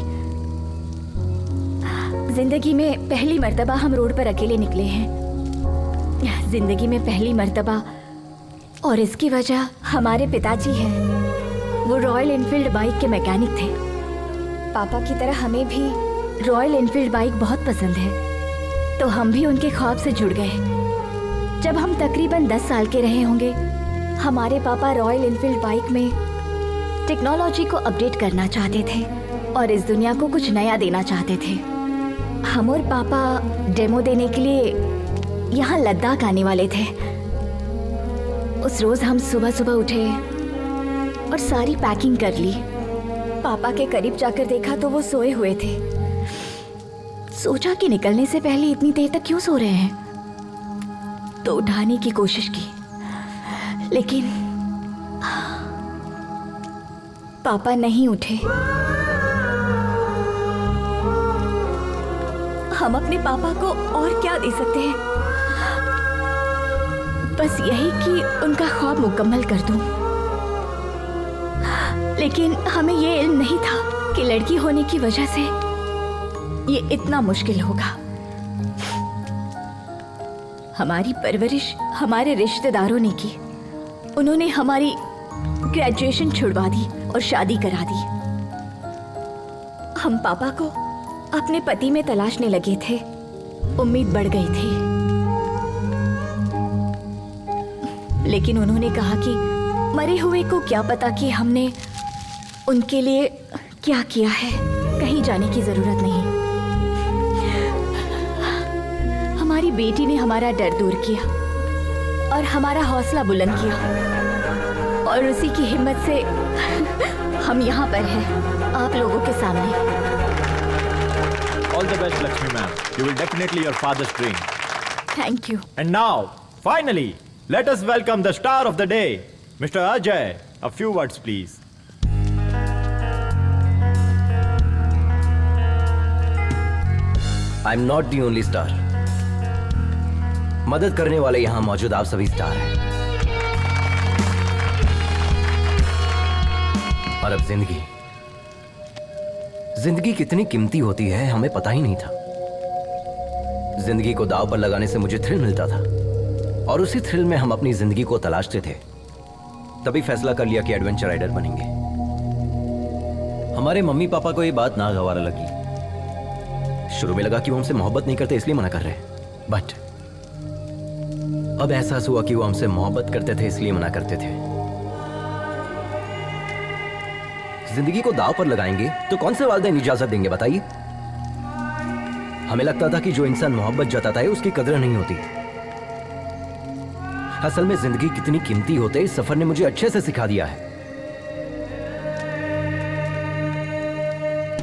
जिंदगी में पहली मर्तबा हम रोड पर अकेले निकले हैं। जिंदगी में पहली मर्तबा, और इसकी वजह हमारे पिताजी हैं। वो रॉयल एनफील्ड बाइक के मैकेनिक थे। पापा की तरह हमें भी रॉयल एनफील्ड बाइक बहुत पसंद है, तो हम भी उनके ख्वाब से जुड़ गए। जब हम तकरीबन 10 साल के रहे होंगे, हमारे पापा रॉयल एनफील्ड बाइक में टेक्नोलॉजी को अपडेट करना चाहते थे और इस दुनिया को कुछ नया देना चाहते थे। हम और पापा डेमो देने के लिए यहाँ लद्दाख आने वाले थे। उस रोज हम सुबह सुबह उठे और सारी पैकिंग कर ली। पापा के करीब जाकर देखा तो वो सोए हुए थे। सोचा कि निकलने से पहले इतनी देर तक क्यों सो रहे हैं। तो उठाने की कोशिश की, लेकिन पापा नहीं उठे। हम अपने पापा को और क्या दे सकते हैं? बस यही कि उनका ख्वाब मुकम्मल कर दूं। लेकिन हमें ये इल्म नहीं था कि लड़की होने की वजह से ये इतना मुश्किल होगा। हमारी परवरिश हमारे रिश्तेदारों ने की। उन्होंने हमारी ग्रेजुएशन छुड़वा दी और शादी करा दी। हम पापा को अपने पति में तलाशने लगे थे। उम्मीद बढ़ गई थी, लेकिन उन्होंने कहा कि मरे हुए को क्या पता कि हमने उनके लिए क्या किया है, कहीं जाने की जरूरत नहीं। हमारी बेटी ने हमारा डर दूर किया और हमारा हौसला बुलंद किया, और उसी की हिम्मत से हम यहाँ पर हैं, आप लोगों के सामने। All the best, Lakshmi ma'am. You will definitely your father's dream. Thank you. And now, finally, let us welcome the star of the day, Mr. Ajay. A few words, please. I'm not the only star. मदद करने वाले यहाँ मौजूद आप सभी star हैं। और अब जिंदगी कितनी कीमती होती है हमें पता ही नहीं था। जिंदगी को दांव पर लगाने से मुझे थ्रिल मिलता था, और उसी थ्रिल में हम अपनी जिंदगी को तलाशते थे। तभी फैसला कर लिया कि एडवेंचर राइडर बनेंगे। हमारे मम्मी पापा को ये बात नागवार लगी। शुरू में लगा कि वो हमसे मोहब्बत नहीं करते इसलिए मना कर रहे, बट अब एहसास हुआ कि वो हमसे मोहब्बत करते थे इसलिए मना करते थे। जिंदगी को दांव पर लगाएंगे तो कौन से वालिदैन इजाजत देंगे बताइए? हमें लगता था कि जो इंसान मोहब्बत जताता है उसकी कदर नहीं होती। असल में जिंदगी कितनी कीमती होते इस सफर ने मुझे अच्छे से सिखा दिया है।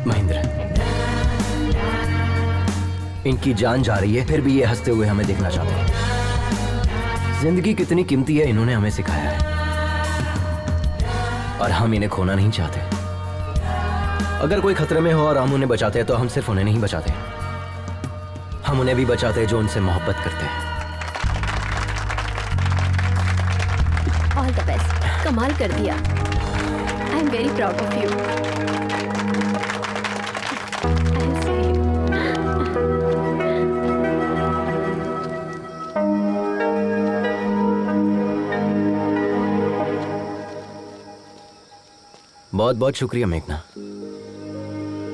महेंद्र, इनकी जान जा रही है फिर भी ये हंसते हुए हमें देखना चाहते हैं। जिंदगी कितनी कीमती है इन्होंने हमें सिखाया है, और हम इन्हें खोना नहीं चाहते। अगर कोई खतरे में हो और हम उन्हें बचाते हैं तो हम सिर्फ उन्हें नहीं बचाते, हम उन्हें भी बचाते हैं जो उनसे मोहब्बत करते हैं। ऑल द बेस्ट, कमाल कर दिया। I am very proud of you. बहुत बहुत शुक्रिया मेघना।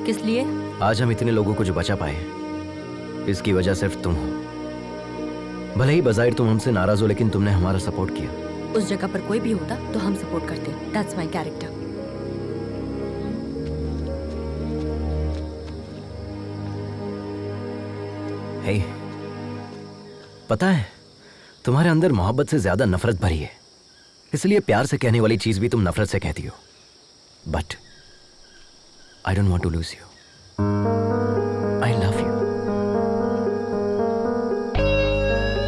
किस लिए? आज हम इतने लोगों को जो बचा पाए, इसकी वजह सिर्फ तुम हो। भले ही बज़ाहिर तुम हमसे नाराज हो, लेकिन तुमने हमारा सपोर्ट किया। उस जगह पर कोई भी होता तो हम सपोर्ट करते। That's my character. हे, पता है तुम्हारे अंदर मोहब्बत से ज्यादा नफरत भरी है, इसलिए प्यार से कहने वाली चीज भी तुम नफरत से कहती हो। But I don't want to lose you. I love you.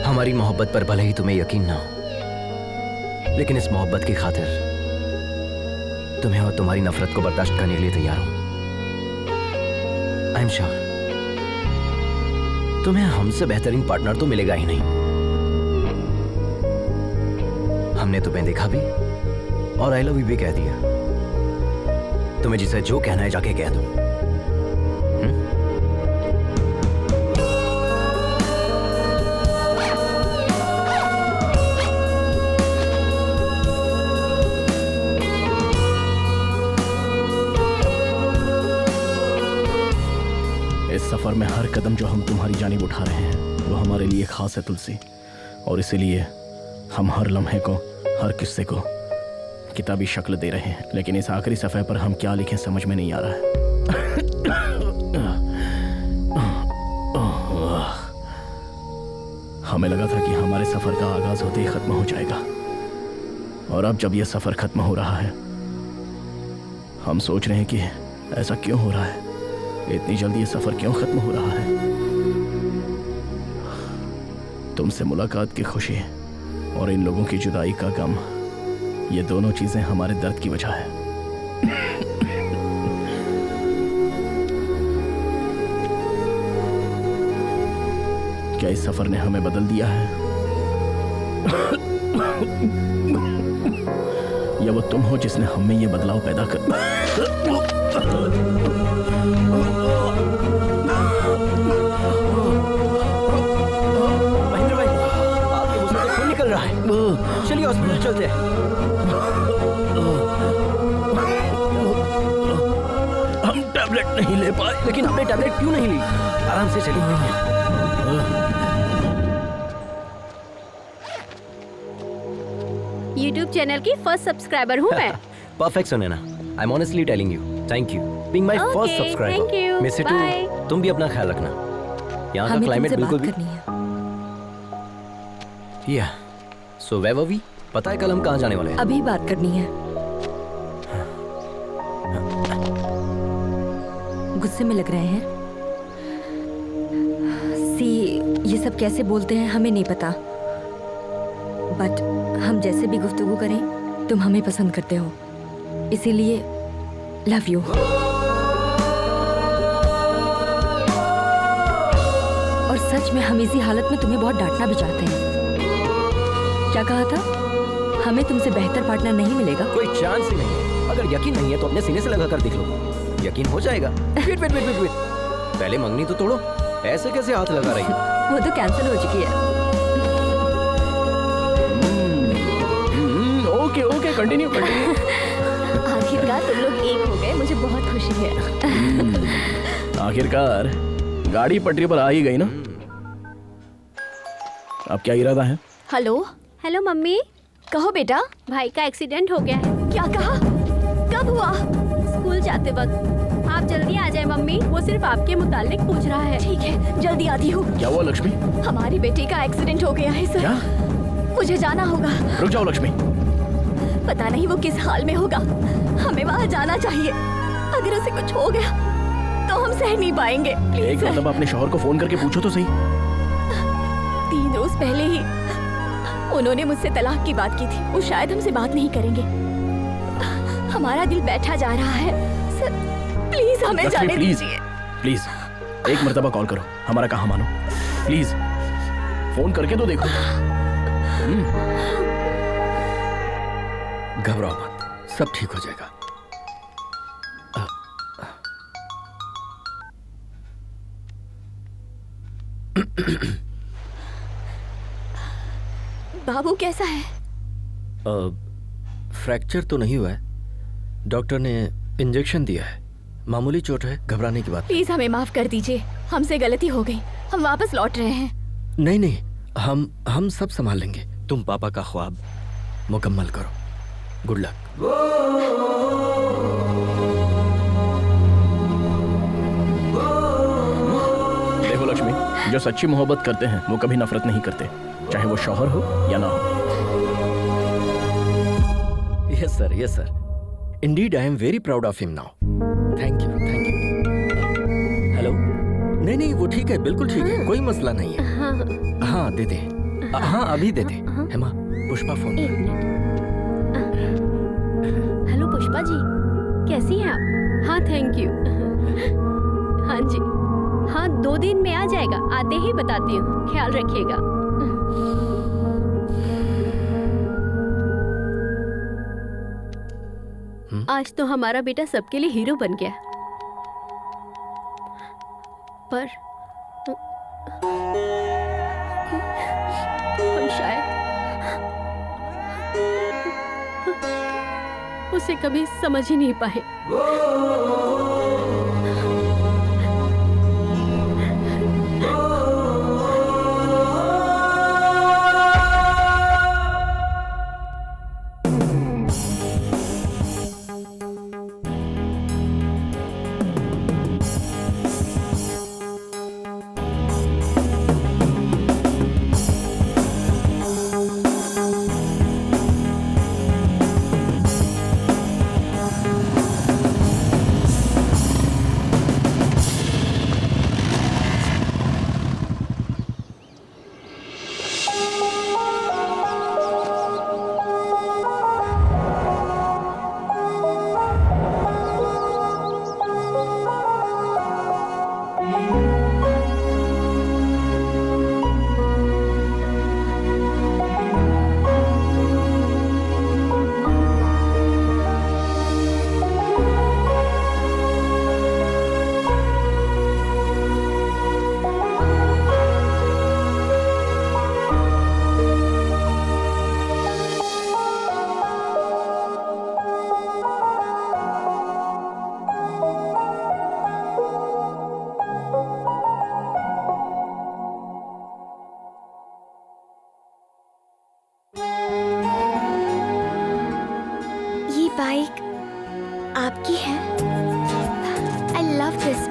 हमारी मोहब्बत पर भले ही तुम्हें यकीन ना हो, लेकिन इस मोहब्बत की खातिर तुम्हें और तुम्हारी नफरत को बर्दाश्त करने के लिए तैयार हूं। आई एम श्योर तुम्हें हमसे बेहतरीन पार्टनर तो मिलेगा ही नहीं। हमने तुम्हें देखा भी और आई लव यू भी कह दिया। तुम्हें जिसे जो कहना है जाके कह दो। इस सफर में हर कदम जो हम तुम्हारी जानिब उठा रहे हैं वो हमारे लिए खास है तुलसी, और इसीलिए हम हर लम्हे को, हर किस्से को किताबी शक्ल दे रहे हैं। लेकिन इस आखिरी सफ़े पर हम क्या लिखें समझ में नहीं आ रहा है। हमें लगा था कि हमारे सफ़र का आगाज होते ही ख़त्म हो जाएगा, और अब जब यह सफ़र ख़त्म हो रहा है हम सोच रहे हैं कि ऐसा क्यों हो रहा है, इतनी जल्दी ये सफ़र क्यों ख़त्म हो रहा है। तुमसे मुलाकात की खुशी और इन लोगों की जुदाई का गम, ये दोनों चीजें हमारे दर्द की वजह है। क्या इस सफर ने हमें बदल दिया है या वो तुम हो जिसने हम में ये बदलाव पैदा कर। महेंद्र भाई, आपके मुंह से खून निकल रहा है। चलिए हॉस्पिटल चलते हैं। हम टैबलेट नहीं ले पाए। लेकिन आपने टैबलेट क्यों नहीं ली? आराम से चलिए। YouTube चैनल की फर्स्ट सब्सक्राइबर हूँ मैं। Perfect Sunaina, I am honestly telling you, thank you being my first Okay, thank subscriber. you. Miss Bye. तुम भी अपना ख्याल रखना। यहाँ का हमें क्लाइमेट तुमसे बिल्कुल बात भी। करनी है। या सो वेयर वर वी? पता है कल हम कहाँ जाने वाले हैं? अभी बात करनी है। गुस्से में लग रहे हैं। सी, ये सब कैसे बोलते हैं हमें नहीं पता, बट हम जैसे भी गुफ्तगू करें तुम हमें पसंद करते हो, इसीलिए लव यू। और सच में हम इसी हालत में तुम्हें बहुत डांटना भी चाहते हैं। क्या कहा था? हमें तुमसे बेहतर पार्टनर नहीं मिलेगा। कोई चांस ही नहीं है। अगर यकीन नहीं है तो अपने सीने से लगा कर देख लो, यकीन हो जाएगा। Wait wait wait wait wait, पहले मंगनी तो तोड़ो। ऐसे कैसे हाथ लगा रही है? वो तो कैंसिल हो चुकी है। Okay okay, continue continue. आखिरकार तुम लोग एक हो गए, मुझे बहुत खुशी है। आखिरकार गाड़ी पटरी पर आ ही गई ना। अब क्या इरादा है? Hello hello mummy. कहो बेटा। भाई का एक्सीडेंट हो गया है। क्या कहा? कब हुआ? स्कूल जाते वक्त। आप जल्दी आ जाए मम्मी, वो सिर्फ आपके मुतालिक पूछ रहा है। ठीक है, जल्दी आती हूँ। क्या हुआ लक्ष्मी? हमारी बेटी का एक्सीडेंट हो गया है सर। क्या? मुझे जाना होगा। रुक जाओ लक्ष्मी। पता नहीं वो किस हाल में होगा, हमें वहाँ जाना चाहिए। अगर उसे कुछ हो गया तो हम सह नहीं पाएंगे। एक प्लीज मतलब अपने शौहर को फोन करके पूछो तो सही। 3 रोज पहले ही उन्होंने मुझसे तलाक की बात की थी। वो शायद हमसे बात नहीं करेंगे। हमारा दिल बैठा जा रहा है सर, प्लीज हमें लक्ष्मी जाने प्लीज दीजिए। प्लीज एक मर्तबा कॉल करो, हमारा कहा मानो प्लीज। फोन करके तो देखो। घबराओ मत, सब ठीक हो जाएगा। बाबू कैसा है? फ्रैक्चर तो नहीं हुआ है, डॉक्टर ने इंजेक्शन दिया है, मामूली चोट है, घबराने की बात। प्लीज हमें माफ कर दीजिए, हमसे गलती हो गई, हम वापस लौट रहे हैं। नहीं नहीं, हम सब संभाल लेंगे। तुम पापा का ख्वाब मुकम्मल करो। Good luck. देखो लक्ष्मी, जो सच्ची मोहब्बत करते हैं वो कभी नफरत नहीं करते, चाहे वो शौहर हो या ना हो। Yes sir, yes sir. Indeed I am very proud of him now. Thank you, thank you. Hello? नहीं नहीं, वो ठीक है, बिल्कुल ठीक है, कोई मसला नहीं है। हाँ दे दे। हाँ अभी दे दे। हेमा, पुष्पा फोन। हेलो पुष्पा जी, कैसी हैं आप? हाँ थैंक यू। हाँ जी, हाँ 2 दिन में आ जाएगा, आते ही बताती हूँ, ख्याल रखिएगा। आज तो हमारा बेटा सबके लिए हीरो बन गया, पर हम शायद उसे कभी समझ ही नहीं पाए।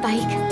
बाइक।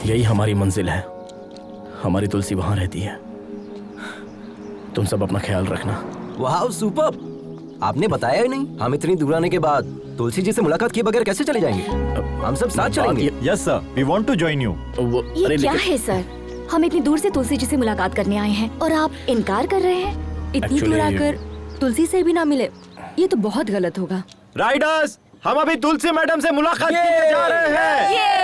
यही हमारी मंजिल है। हमारी तुलसी वहां रहती है। तुम सब अपना ख्याल रखना। वाह सुपर, आपने बताया ही नहीं। हम इतनी दूर आने के बाद तुलसी जी से मुलाकात किए बगैर कैसे चले जाएंगे? हम सब साथ चलेंगे। Yes sir, we want to join you. ये क्या है सर? हम इतनी दूर से तुलसी जी से मुलाकात करने आए हैं और आप इनकार कर रहे हैं? इतनी दूर आकर तुलसी से भी ना मिले, ये तो बहुत गलत होगा। राइडर्स, हम अभी तुलसी मैडम से मुलाकात करने जा रहे हैं।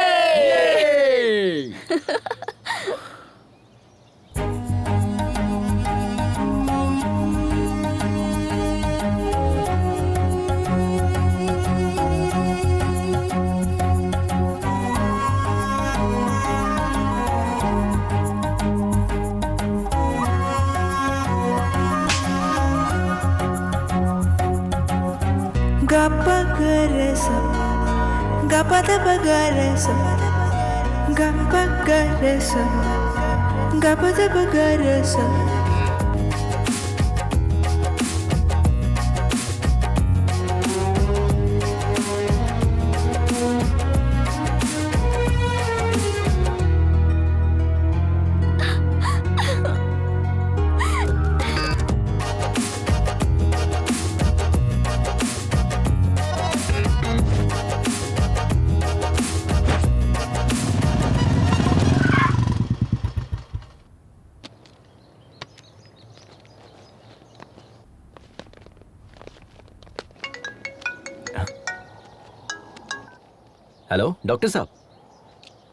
हेलो डॉक्टर साहब,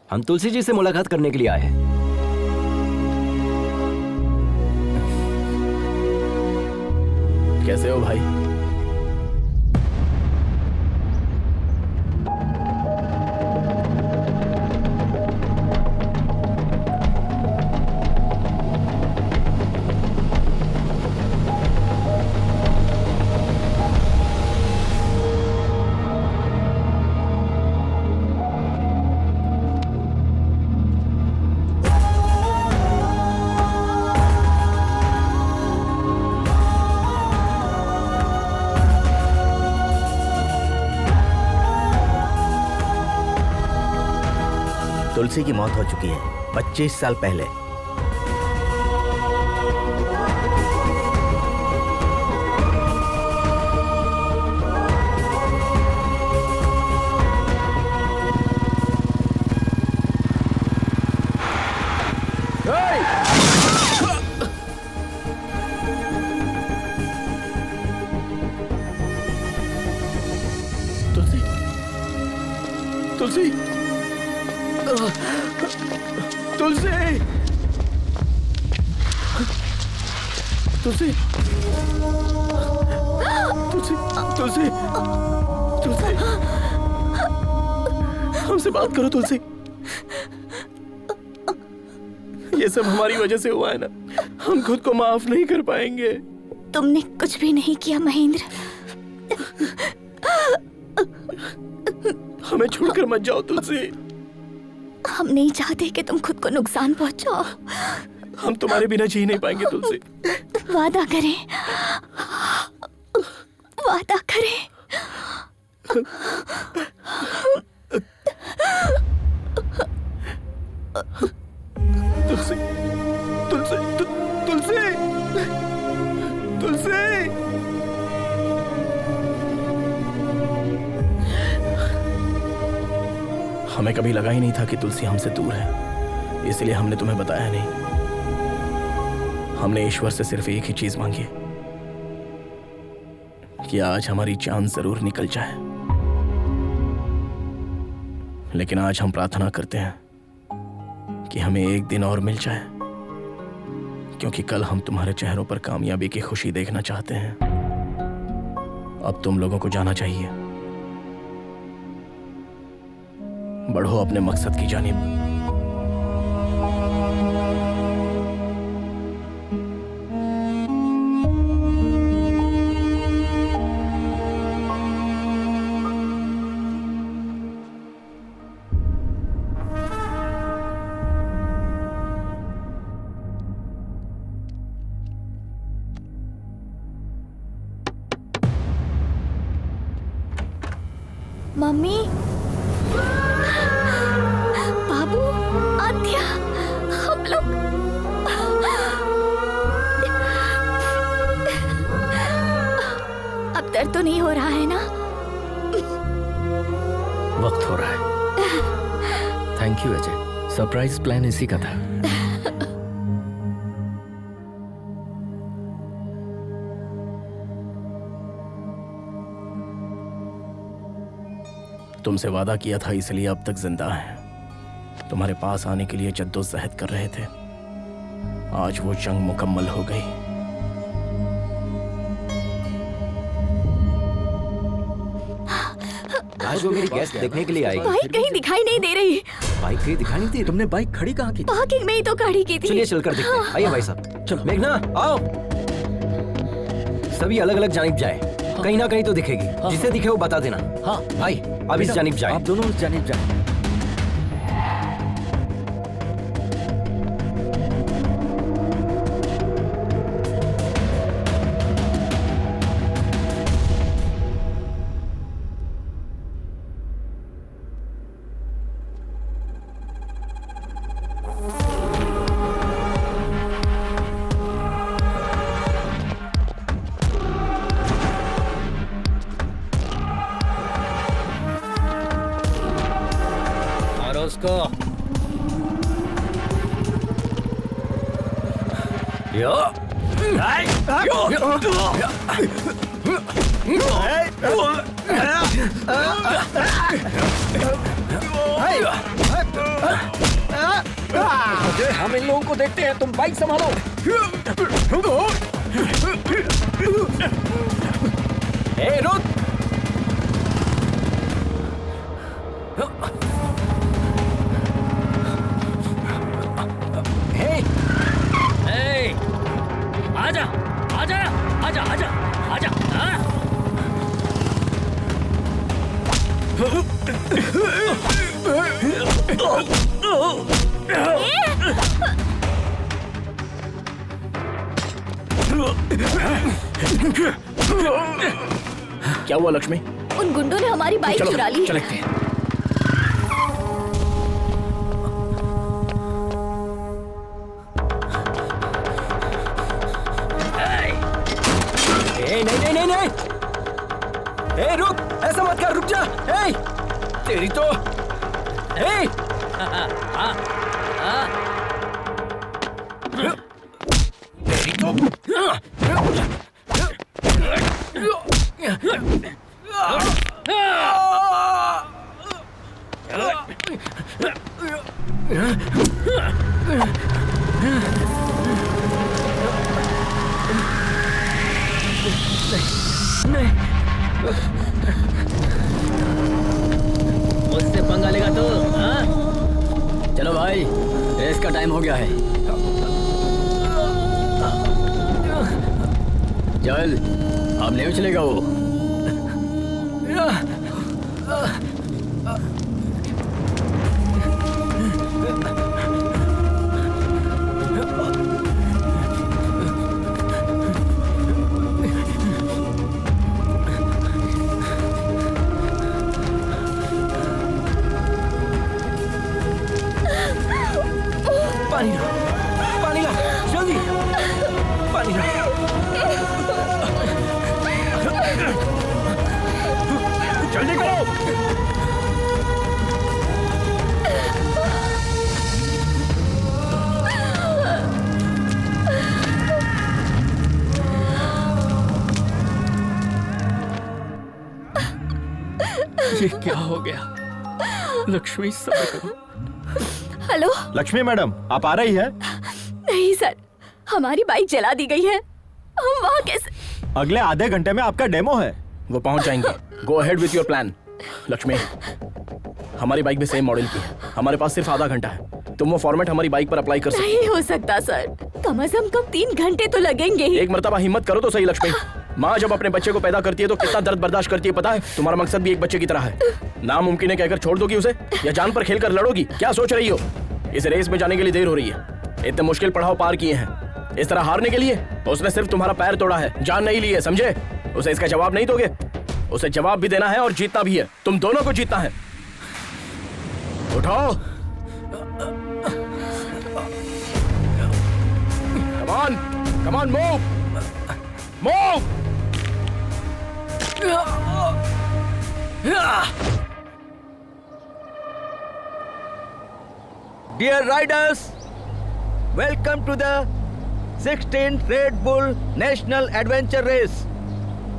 हम तुलसी जी से मुलाकात करने के लिए आए हैं। कैसे हो भाई? तुलसी की मौत हो चुकी है 25 साल पहले। तुलसी, तुलसी, तुलसी, तुलसी, तुलसी, तुलसी, हमसे बात करो तुलसी। ये सब हमारी वजह से हुआ है ना, हम खुद को माफ नहीं कर पाएंगे। तुमने कुछ भी नहीं किया महेंद्र। हमें छोड़कर मत जाओ तुलसी। हम नहीं चाहते कि तुम खुद को नुकसान पहुंचाओ। हम तुम्हारे बिना जी नहीं पाएंगे तुलसी। वादा करें, वादा करें। तुलसी, तुलसी, तुलसी, तुलसी। हमें कभी लगा ही नहीं था कि तुलसी हमसे दूर है, इसलिए हमने तुम्हें बताया नहीं। हमने ईश्वर से सिर्फ एक ही चीज मांगी है कि आज हमारी जान जरूर निकल जाए, लेकिन आज हम प्रार्थना करते हैं कि हमें एक दिन और मिल जाए, क्योंकि कल हम तुम्हारे चेहरों पर कामयाबी की खुशी देखना चाहते हैं। अब तुम लोगों को जाना चाहिए। बढ़ो अपने मकसद की जानिब। मम्मी, बाबू, आद्या, हम लोग अब दर्द तो नहीं हो रहा है ना? वक्त हो रहा है। Thank you Ajay, surprise plan इसी का था। तुमसे वादा किया था, इसलिए अब तक जिंदा हैं। तुम्हारे पास आने के लिए जद्दोजहद कर रहे थे। आज वो जंग मुकम्मल हो गई। आज वो मेरी गेस्ट देखने के लिए आई। बाइक कहीं दिखाई नहीं दे रही। बाइक कहीं दिखाई नहीं दे। तुमने बाइक खड़ी कहाँ की? पार्किंग में ही तो खड़ी की थी। चलिए चलकर देखते हैं। आइए भाई साहब। चलो मेघना आओ। सभी अलग अलग जानिब जाए। कहीं ना कहीं तो दिखेगी। जिसे दिखे वो बता देना। हाँ भाई, अब इस जानिब जाए। आप दोनों उस जानिब जाए। उसको हम इन लोगों को देखते हैं, तुम बाइक संभालो। रुक। आजा आजा आजा आजा आजा। क्या हुआ लक्ष्मी? उन गुंडों ने हमारी बाइक चुरा ली। चलते हैं। नहीं नहीं नहीं। ए रुक, ऐसा मत कर, रुक जा। ए तेरी तो ए तेरी तो मुझसे पंगा लेगा तो हाँ? चलो भाई, रेस का टाइम हो गया है। चल, अब नहीं उछलेगा वो। पानी ला, पानी ला, जल्दी पानी ला। जल्दी करो। ये क्या हो गया? लक्ष्मी, सब्र करो। हेलो। लक्ष्मी मैडम, आप आ रही है? नहीं सर, हमारी बाइक जला दी गई है। हम वहाँ कैसे? अगले आधे घंटे में आपका डेमो है। वो पहुंच जाएंगे। Go ahead with your plan. Lakshmi, हमारी बाइक भी सेम मॉडल की है। हमारे पास सिर्फ आधा घंटा है। तुम वो फॉर्मेट हमारी बाइक पर अप्लाई कर सकते नहीं हो सकता सर, कम से कम 3 घंटे तो लगेंगे ही। एक मर्तबा हिम्मत करो तो सही। लक्ष्मी, माँ जब अपने बच्चे को पैदा करती है तो कितना दर्द बर्दाश्त करती है पता है? तुम्हारा मकसद भी एक बच्चे की तरह है। नामुमकिन है कहकर छोड़ दोगी उसे, या जान पर खेलकर लड़ोगी? क्या सोच रही हो? इस रेस में जाने के लिए देर हो रही है। इतने मुश्किल पड़ाव पार किए हैं, इस तरह हारने के लिए? उसने सिर्फ तुम्हारा पैर तोड़ा है, जान नहीं ली है, समझे? उसे इसका जवाब नहीं दोगे? उसे जवाब भी देना है और जीतना भी है। तुम दोनों को जीतना है। उठाओ। Come on, come on, move, move. Dear riders, welcome to the 16th Red Bull National Adventure Race.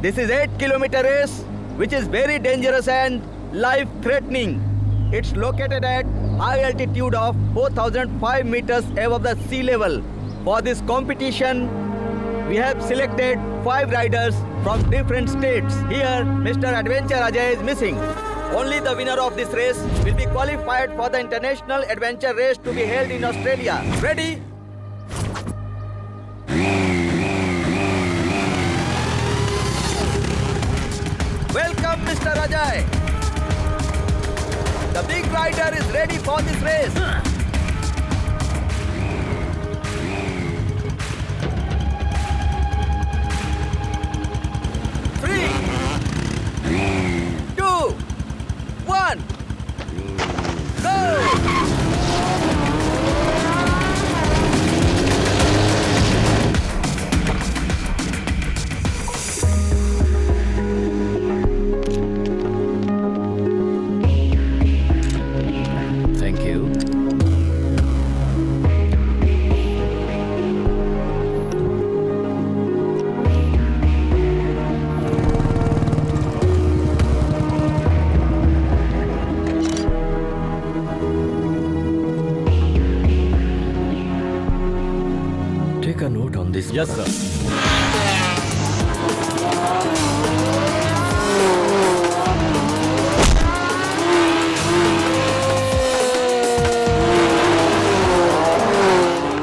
This is 8-kilometer race which is very dangerous and life-threatening. It's located at high altitude of 4,005 meters above the sea level. For this competition, we have selected 5 riders from different states. Here, Mr. Adventure Ajay is missing. Only the winner of this race will be qualified for the International Adventure Race to be held in Australia. Ready? Welcome, Mr. Ajay. The big rider is ready for this race. 3, 2, 1, go! Thank you. Take a note on this. Yes, sir.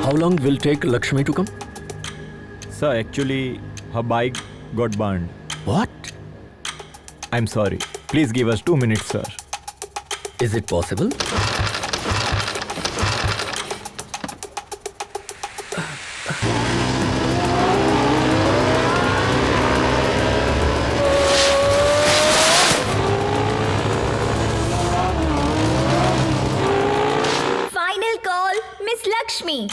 How long will take Lakshmi to come? Sir, actually, her bike got burned. What? I'm sorry. Please give us 2 minutes, sir. Is it possible? Final call, Miss Lakshmi.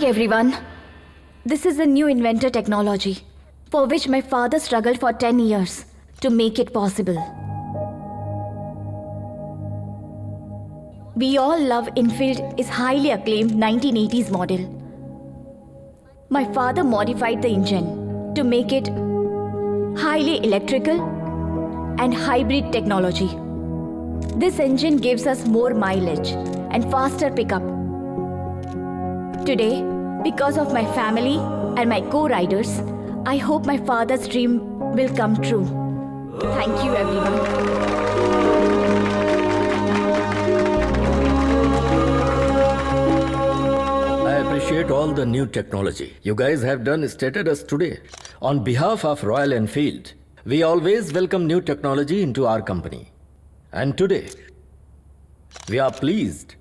Everyone, this is a new inventor technology for which my father struggled for 10 years to make it possible. We all love Enfield is highly acclaimed 1980s model. My father modified the engine to make it highly electrical and hybrid technology. This engine gives us more mileage and faster pickup. Today, because of my family and my co-riders, I hope my father's dream will come true. Thank you, everyone. I appreciate all the new technology you guys have done stated us today. On behalf of Royal Enfield, we always welcome new technology into our company. And today, we are pleased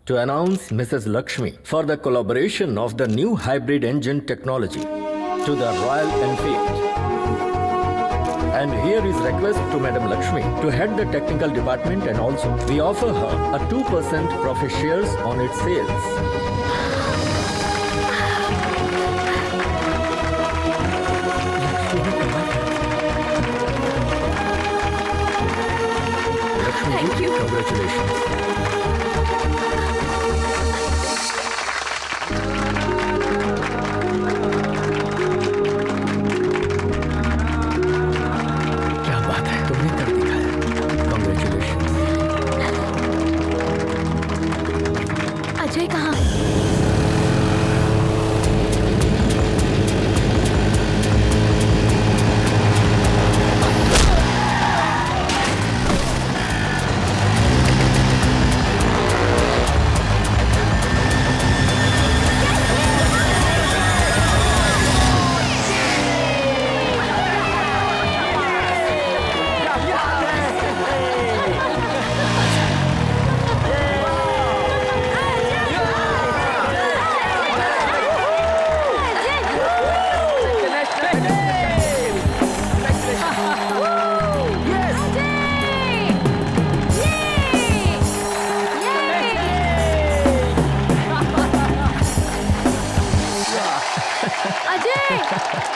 to announce Mrs. Lakshmi for the collaboration of the new hybrid engine technology to the Royal Enfield. And here is request to Madam Lakshmi to head the technical department, and also we offer her a 2% profit shares on its sales. Thank you. Congratulations. Ajay कहाँ?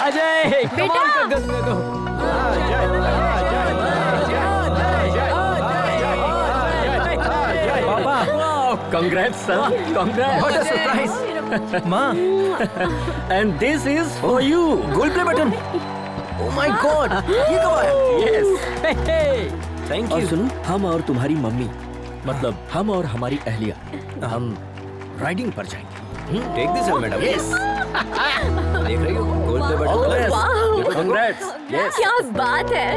अजय बेटा Congrats, son. Congrats. What a surprise. माँ. And this is for you. Gold play button. Oh my God. ये कब आया? Yes. Thank और you. सुनो, हम और तुम्हारी मम्मी, मतलब हम और हमारी अहलिया, हम राइडिंग पर जाएंगे. Take this madam. यस देख रही हो गोल्ड पे All the बटन. best. वाह Congrats. Yes. क्या बात है